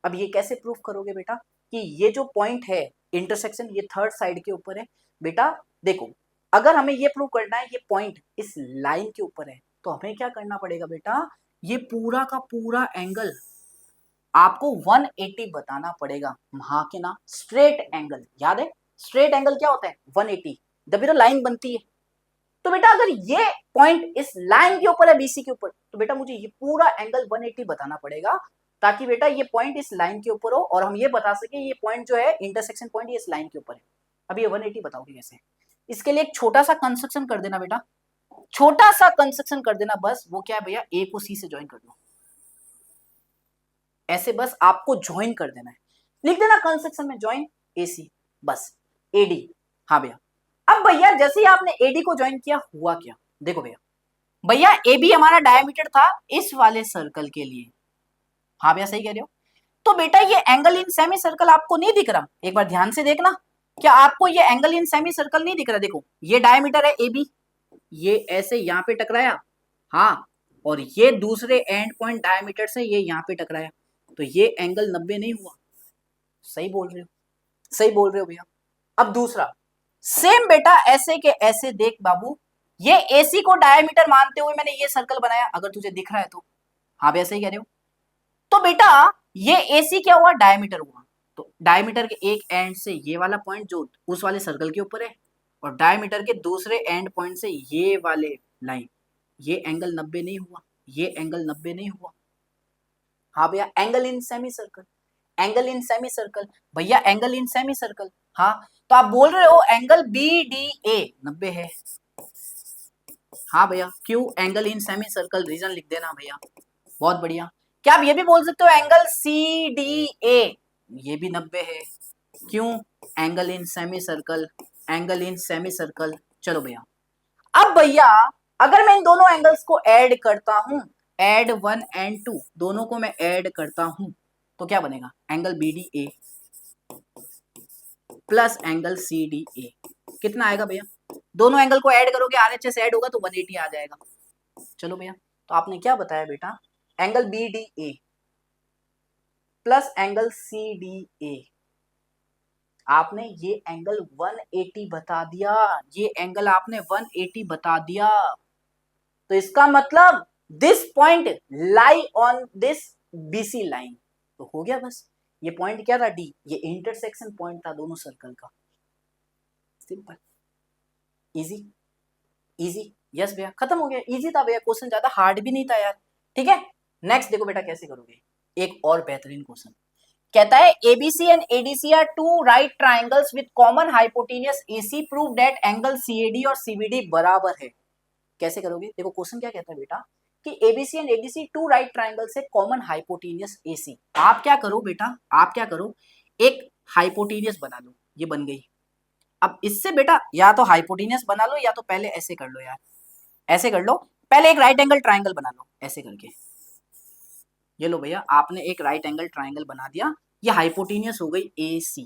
अब ये कैसे प्रूफ करोगे बेटा कि ये जो पॉइंट है इंटरसेक्शन ये थर्ड साइड के ऊपर है। बेटा देखो अगर हमें ये प्रूफ करना है ये पॉइंट इस लाइन के ऊपर है तो हमें क्या करना पड़ेगा बेटा, ये पूरा का पूरा एंगल आपको 180 बताना पड़ेगा। हाँ के ना, स्ट्रेट एंगल, याद है स्ट्रेट एंगल क्या होता है 180, जब भी तो लाइन बनती है। तो बेटा अगर ये पॉइंट इस लाइन के ऊपर है बीसी के ऊपर तो बेटा मुझे ये पूरा एंगल 180 बताना पड़ेगा ताकि बेटा ये पॉइंट इस लाइन के ऊपर हो और हम ये बता सके ये पॉइंट जो है इंटरसेक्शन पॉइंट ये इस लाइन के ऊपर है। अब ये 180 बताओगे कैसे, इसके लिए एक छोटा सा कंस्ट्रक्शन कर देना बेटा, छोटा सा कंस्ट्रक्शन कर देना बस। वो क्या है भैया, ए को सी से ज्वाइन कर दो, ऐसे बस आपको ज्वाइन कर देना है, लिख देना कंस्ट्रक्शन में ज्वाइन एसी बस एडी। हाँ भैया अब भैया जैसे ही आपने एडी को ज्वाइन किया हुआ क्या, देखो भैया भैया ए बी हमारा डायमीटर था इस वाले सर्कल के लिए। हाँ भैया सही कह रहे हो। तो बेटा ये एंगल इन सेमी सर्कल आपको नहीं दिख रहा, एक बार ध्यान से देखना, क्या आपको ये एंगल इन सेमी सर्कल नहीं दिख रहा। देखो ये डायमीटर है ए बी, ये ऐसे यहाँ पे टकराया, हाँ और ये दूसरे एंड पॉइंट डायमीटर से ये यहाँ पे टकराया, तो ये एंगल 90 नहीं हुआ। सही बोल रहे हो, सही बोल रहे हो भैया। अब दूसरा सेम बेटा ऐसे के ऐसे देख बाबू, ये AC को डायमीटर मानते हुए मैंने ये सर्कल बनाया, अगर तुझे दिख रहा है तो। हाँ भैया सही कह रहे हो। तो बेटा ये AC क्या हुआ, डायमीटर हुआ, तो डायमीटर के एक एंड से ये वाला पॉइंट जो उस वाले सर्कल के ऊपर है और डायमीटर के दूसरे एंड पॉइंट से ये वाले लाइन, ये एंगल 90 नहीं हुआ, ये एंगल 90 नहीं हुआ। हाँ भैया angle in semi circle, angle in semi circle भैया, एंगल इन सेमी सर्कल। हाँ तो आप बोल रहे हो एंगल BDA 90 है। हाँ भैया क्यों, angle in semi circle reason लिख देना भैया, बहुत बढ़िया। क्या आप ये भी बोल सकते हो एंगल CDA ये भी 90 है, क्यों, angle in semi circle, angle in semi circle. चलो भैया अब भैया अगर मैं इन दोनों एंगल्स को ऐड करता हूं, ऐड 1 एंड 2 दोनों को मैं ऐड करता हूं तो क्या बनेगा, angle BDA plus angle CDA कितना आएगा भैया, दोनों एंगल को ऐड करोगे RHS ऐड होगा तो 180 आ जाएगा। चलो भैया तो आपने क्या बताया बेटा, angle BDA plus angle CDA, आपने ये एंगल 180 बता दिया, ये एंगल आपने 180 बता दिया। तो इसका मतलब this point lie on this BC line, तो हो गया बस। ये पॉइंट क्या था D, ये इंटरसेक्शन पॉइंट था दोनों सर्कल का। सिंपल, इजी, इजी, यस भैया खत्म हो गया, इजी था भैया, क्वेश्चन ज्यादा हार्ड भी नहीं था यार। ठीक है नेक्स्ट देखो बेटा कैसे करोगे, एक और बेहतरीन क्वेश्चन कहता है ABC and ADC are two right triangles with common hypotenuse AC, prove that angle CAD और CBD बराबर है। कैसे करोगे, देखो क्वेश्चन क्या कहता है बेटा कि ABC and ADC two right triangle से कॉमन हाइपोटेनियस AC। आप क्या करो बेटा, आप क्या करो, एक हाइपोटेनियस बना लो, ये बन गई। अब इससे बेटा या तो हाइपोटेनियस बना लो या तो पहले ऐसे कर लो यार, ऐसे कर लो, पहले एक राइट एंगल ट्राइंगल बना लो ऐसे करके। ये लो भैया आपने एक राइट एंगल ट्राइंगल बना दिया, ये हाइपोटेनियस हो गई AC,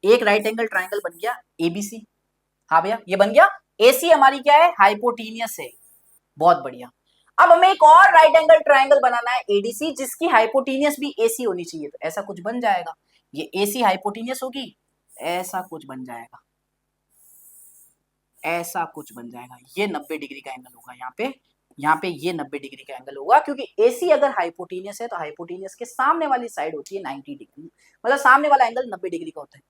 एक राइट एंगल ट्राइंगल बन गया ABC। हाँ भैया ये बन गया, AC हमारी क्या है, हाइपोटेनियस है, बहुत बढ़िया। अब हमें एक और राइट एंगल ट्राइंगल बनाना है ADC जिसकी हाइपोटेनियस भी AC होनी चाहिए, तो ऐसा कुछ बन जाएगा, ये AC हाइपोटेनियस होगी ऐसा कुछ बन जाएगा, ऐसा कुछ बन जाएगा। ये 90 डिग्री का एंगल होगा यहाँ पे ये 90 डिग्री का एंगल होगा, क्योंकि AC अगर हाइपोटेनियस है तो हाइपोटेनियस के सामने वाली साइड होती है 90 डिग्री, मतलब सामने वाला एंगल 90 डिग्री का होता है।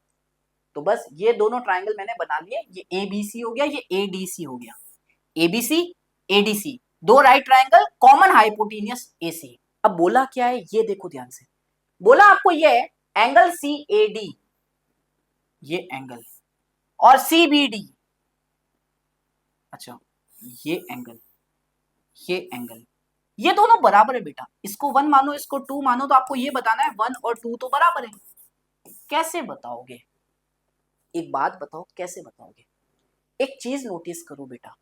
तो बस ये दोनों ट्राइंगल मैंने बना लिए, ये ABC हो गया, ये ADC हो गया। ABC ADC, दो right triangle, common hypotenuse AC। अब बोला क्या है ये देखो ध्यान से, बोला आपको ये एंगल CAD, ये एंगल, और CBD, अच्छा ये एंगल, ये एंगल, ये दोनों बराबर है बेटा। इसको 1 मानो, इसको 2 मानो, तो आपको ये बताना है 1 और 2 तो बराबर है। कैसे बताओगे, एक बात बताओ कैसे बताओगे। एक चीज नोटिस करो बेटा,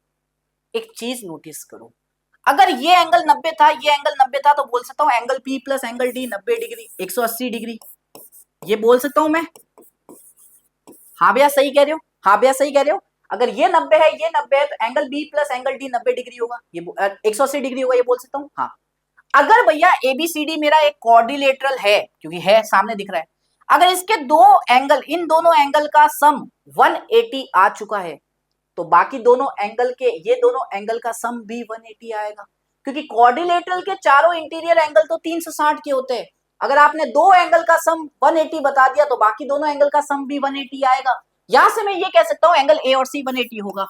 एक चीज नोटिस करो, अगर ये एंगल 90 था, ये एंगल 90 था, तो बोल सकता हूं angle P plus angle D 90 degree, 180 degree, ये बोल सकता हूं मैं। हाँ भैया सही कह रहे हो, हाँ भैया सही कह रहे हो। अगर ये 90 है, ये 90 है, तो angle B plus angle D 90 degree होगा, ये 180 डिग्री होगा, ये बोल सकता हूँ। हाँ, अगर भैया ABCD मेरा एक क्वाड्रिलेटरल है, क्योंकि है सामने दिख रहा है, अगर इसके दो एंगल, इन दोनों एंगल का सम 180 आ चुका है, तो बाकी दोनों एंगल के, ये दोनों एंगल का सम भी 180 आएगा, क्योंकि क्वाड्रिलेटरल के चारों इंटीरियर एंगल तो 360 के होते हैं। अगर आपने दो एंगल का सम 180 बता दिया, तो बाकी दोनों एंगल का सम भी 180 आएगा। यहां से मैं ये कह सकता हूं एंगल A और C 180 होगा।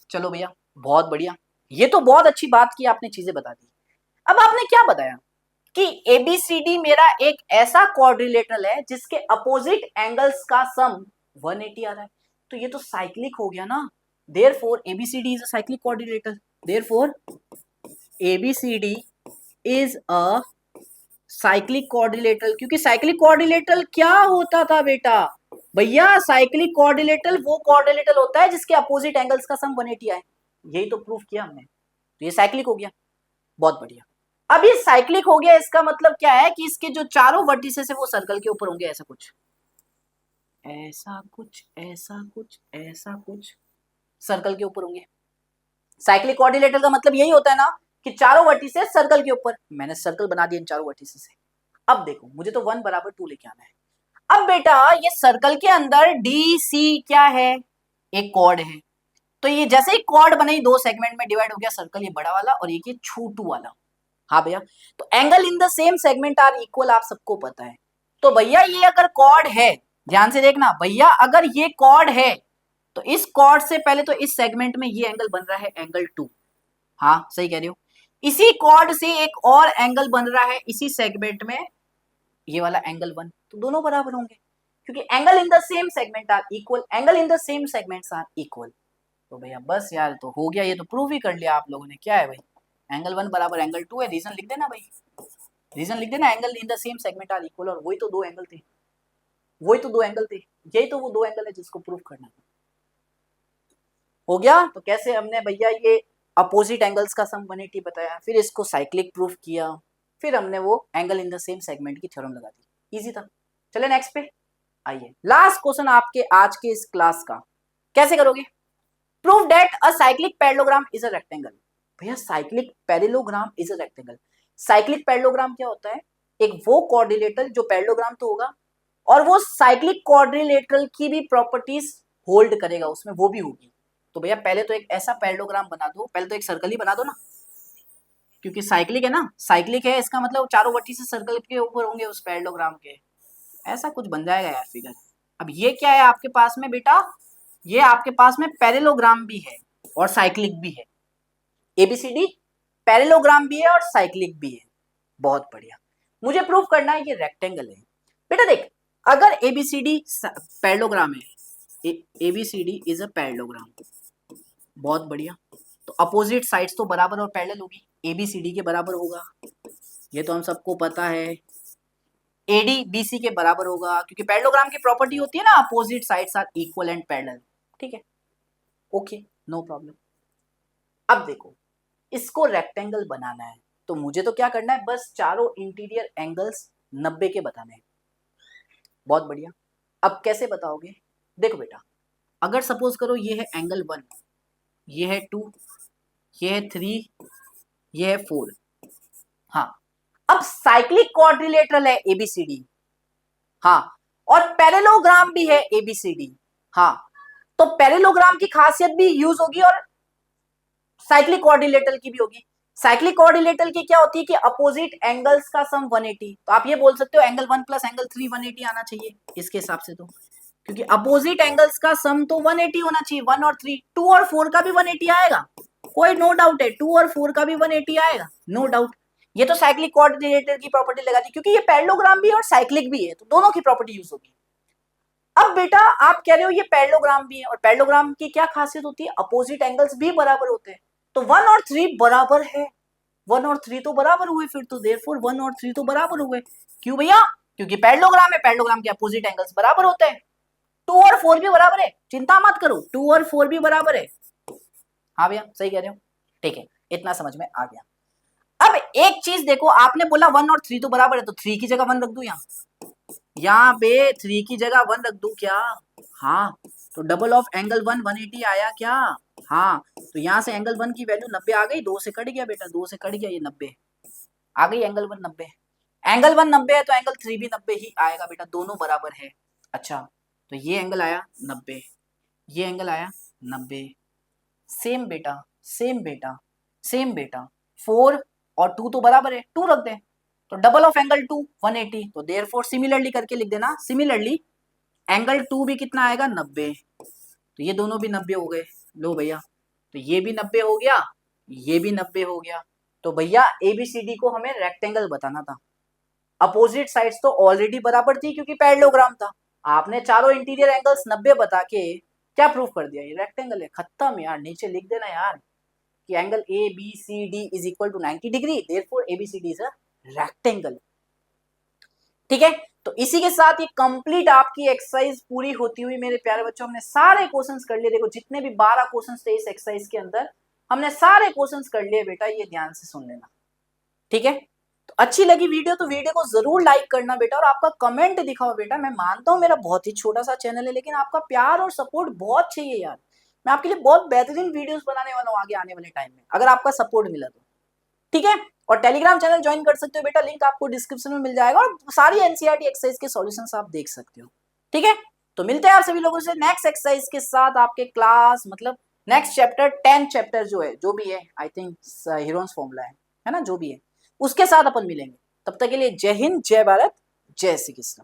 चलो भैया बहुत बढ़िया, ये तो बहुत अच्छी बात की आपने, चीजें बता दी। अब आपने क्या बताया कि ABCD मेरा एक ऐसा क्वाड्रिलेटरल है जिसके अपोजिट एंगल्स का सम 180 आ रहा है, तो ये तो साइक्लिक हो गया ना। Therefore ABCD is a cyclic quadrilateral, therefore ABCD is a cyclic quadrilateral. क्योंकि साइक्लिक क्वाड्रिलेटरल क्या होता था बेटा भैया, साइक्लिक क्वाड्रिलेटरल वो क्वाड्रिलेटरल होता है जिसके अपोजिट एंगल्स का सम 180 आए, यही तो प्रूफ किया हमने, तो ये साइक्लिक हो गया। बहुत बढ़िया। अब ये साइक्लिक हो गया, इसका मतलब क्या है कि इसके जो चारों वर्टिसेस है वो सर्कल के ऊपर होंगे, ऐसा कुछ, ऐसा कुछ, ऐसा कुछ, ऐसा कुछ, सर्कल के ऊपर होंगे। साइक्लिक क्वाड्रिलेटरल का मतलब यही होता है ना कि चारों वर्टिसेस सर्कल के ऊपर। मैंने सर्कल बना दिया इन चारों वर्टिसेस से। अब देखो, मुझे तो 1 बराबर 2 लेके आना है। अब बेटा ये सर्कल के अंदर DC क्या है, एक कॉर्ड है, तो ये जैसे ही कॉर्ड बने दो सेगमेंट में डिवाइड हो गया सर्कल, ये बड़ा वाला और एक ये छोटू वाला। हाँ भैया, तो angle in the same segment are equal, आप सबको पता है। तो भैया ये अगर कॉर्ड है, ध्यान से देखना भैया, अगर ये कॉर्ड है तो इस कॉर्ड से पहले तो इस सेगमेंट में ये एंगल बन रहा है एंगल 2। हाँ सही कह रहे हो। इसी कॉर्ड से एक और एंगल बन रहा है इसी सेगमेंट में, ये वाला एंगल 1, तो दोनों बराबर होंगे, क्योंकि angle in the same segment are equal, angle in the same segments are equal. तो भैया बस यार, तो हो गया, ये तो प्रूव ही कर लिया आप लोगों ने। क्या है भाई, एंगल 1 बराबर एंगल 2 है। रीजन लिख देना भाई, रीजन लिख देना, angle in the same segment are equal, और वही तो दो एंगल थे, वही तो दो एंगल थे, यही तो वो दो एंगल है जिसको प्रूव करना था। हो गया। तो कैसे हमने भैया ये अपोजिट एंगल्स का सम 180 बताया, फिर इसको साइक्लिक प्रूफ किया, फिर हमने वो angle in the same segment की थ्योरम लगा दी। इजी था। चले नेक्स्ट पे आइए, लास्ट क्वेश्चन आपके आज के इस क्लास का। कैसे करोगे, prove that a cyclic parallelogram is a rectangle. भैया cyclic parallelogram is a rectangle, cyclic parallelogram क्या होता है, एक वो कोऑर्डिनेटर जो पैरेललोग्राम तो होगा, और वो साइक्लिक क्वाड्रिलेटरल की भी प्रॉपर्टीज होल्ड करेगा, उसमें वो भी होगी। तो भैया पहले तो एक ऐसा पैरेललोग्राम बना दो, पहले तो एक सर्कल ही बना दो ना, क्योंकि साइक्लिक है ना, साइक्लिक है, इसका मतलब चारों वर्टिसेस सर्कल के ऊपर होंगे उस पैरेललोग्राम के। ऐसा कुछ बन जाएगा यार फिगर। अब ये क्या है आपके पास में बेटा, ये आपके पास में पैरेललोग्राम भी है और साइक्लिक भी है। ABCD पैरेललोग्राम भी है और साइक्लिक भी है। बहुत बढ़िया, मुझे प्रूव करना है ये रेक्टेंगल है। बेटा देख, अगर ABCD पैरेललोग्राम है, ABCD इज अ पैरेललोग्राम, बहुत बढ़िया, तो अपोजिट साइड्स तो बराबर और पैरेलल होगी, ABCD के बराबर होगा, ये तो हम सबको पता है। AD BC के बराबर होगा, क्योंकि पैरेललोग्राम की प्रॉपर्टी होती है ना, opposite sides are equal and parallel. ठीक है, ओके, नो प्रॉब्लम। अब देखो, इसको रेक्टेंगल बनाना है, तो मुझे तो क्या करना है, बस चारों इंटीरियर एंगल्स 90 के बताने हैं। बहुत बढ़िया। अब कैसे बताओगे, देखो बेटा, अगर सपोज करो ये है एंगल 1, ये है 2, ये है 3, ये है 4। हाँ, अब साइक्लिक क्वाड्रिलेटरल है एबीसीडी, हाँ, और पैरेललोग्राम भी है एबीसीडी, हाँ, तो पैरेललोग्राम की खासियत भी यूज होगी और साइक्लिक क्वाड्रिलेटरल की भी होगी। साइक्लिक क्वाड्रिलेटरल की क्या होती है कि अपोजिट एंगल्स का सम 180, तो आप ये बोल सकते हो एंगल 1 प्लस एंगल 3 180 आना चाहिए इसके हिसाब से, तो क्योंकि अपोजिट एंगल्स का सम तो 180 होना चाहिए, 1 और 3, 2 और 4 का भी 180 आएगा, कोई नो डाउट है, 2 और 4 का भी 180 आएगा, नो डाउट। ये तो साइक्लिक क्वाड्रिलेटरल की प्रॉपर्टी लगा दी, क्योंकि ये पैरेललोग्राम भी है और साइक्लिक भी है, तो दोनों की प्रॉपर्टी यूज होगी। अब बेटा आप कह रहे हो ये पैरेललोग्राम भी है, और पैरेललोग्राम की क्या खासियत होती है, अपोजिट एंगल्स भी बराबर होते हैं, तो 1 और 3 बराबर है, 1 और 3 तो बराबर हुए, फिर तो देयरफॉर 1 और 3 तो बराबर हुए। क्यों भैया, क्योंकि पैरेललोग्राम है, पैरेललोग्राम के अपोजिट एंगल्स बराबर होते हैं। 2 और 4 भी बराबर है, चिंता मत करो, 2 और 4 भी बराबर है। हाँ भैया सही कह रहे हो, ठीक है, इतना समझ में आ गया। अब एक चीज देखो, आपने बोला 1 और 3 तो बराबर है, तो 3 की जगह 1 रख दू, यहाँ पे 3 की जगह 1 रख दू क्या, हाँ, तो डबल ऑफ एंगल 1 180 आया क्या, हाँ, तो यहाँ से एंगल 1 की वैल्यू 90 आ गई, 2 से कट गया बेटा, 2 से कट गया, ये 90 आ गई, एंगल 1 90, एंगल 1 90 है तो एंगल 3 भी 90 ही आएगा बेटा, दोनों बराबर है। अच्छा, तो ये एंगल आया 90, ये एंगल आया 90, सेम बेटा, सेम बेटा, सेम बेटा, 4 और 2 तो बराबर है, 2 रख दें, तो डबल ऑफ एंगल 2 180, तो देयरफॉर सिमिलरली करके लिख देना, सिमिलरली एंगल 2 भी कितना आएगा 90, तो ये दोनों भी 90 हो गए, लो भैया, तो ये भी 90 हो गया, ये भी 90 हो गया, तो भैया एबीसीडी को हमें रेक्टेंगल बताना था, अपोजिट साइड्स तो ऑलरेडी बराबर थी क्योंकि पैरेललोग्राम था, आपने चारों इंटीरियर एंगल्स 90 बता के क्या प्रूफ कर दिया, ये रेक्टेंगल है, खत्म यार, नीचे लिख देना यार कि angle A B C D is equal to 90 degree, therefore ABCD is a rectangle. ठीक है, तो इसी के साथ ये कंप्लीट आपकी एक्सरसाइज पूरी होती हुई मेरे प्यारे बच्चों, हमने सारे क्वेश्चंस कर लिए, देखो जितने भी 12 क्वेश्चंस थे इस एक्सरसाइज के अंदर हमने सारे क्वेश्चंस कर लिए बेटा, ये ध्यान से सुन लेना, ठीक है। तो अच्छी लगी वीडियो तो वीडियो को जरूर लाइक करना बेटा, और आपका कमेंट दिखाओ बेटा, मैं मानता हूँ मेरा बहुत ही छोटा सा चैनल है, लेकिन आपका प्यार और सपोर्ट बहुत चाहिए यार, मैं आपके लिए बहुत बेहतरीन वीडियोस बनाने वाला हूँ आगे आने वाले टाइम में, अगर आपका सपोर्ट मिला तो, ठीक है। और टेलीग्राम चैनल ज्वाइन कर सकते हो बेटा, लिंक आपको डिस्क्रिप्शन में मिल जाएगा, और सारी एनसीईआरटी एक्सरसाइज के सॉल्यूशंस आप देख सकते हो, ठीक है। तो मिलते हैं आप सभी लोगों से नेक्स्ट एक्सरसाइज के साथ, आपके क्लास मतलब नेक्स्ट चैप्टर 10 चैप्टर जो है, जो भी है, आई थिंक हीरोन्स फॉर्मूला है ना, जो भी है उसके साथ अपन मिलेंगे। तब तक के लिए जय हिंद, जय भारत, जय श्री कृष्ण।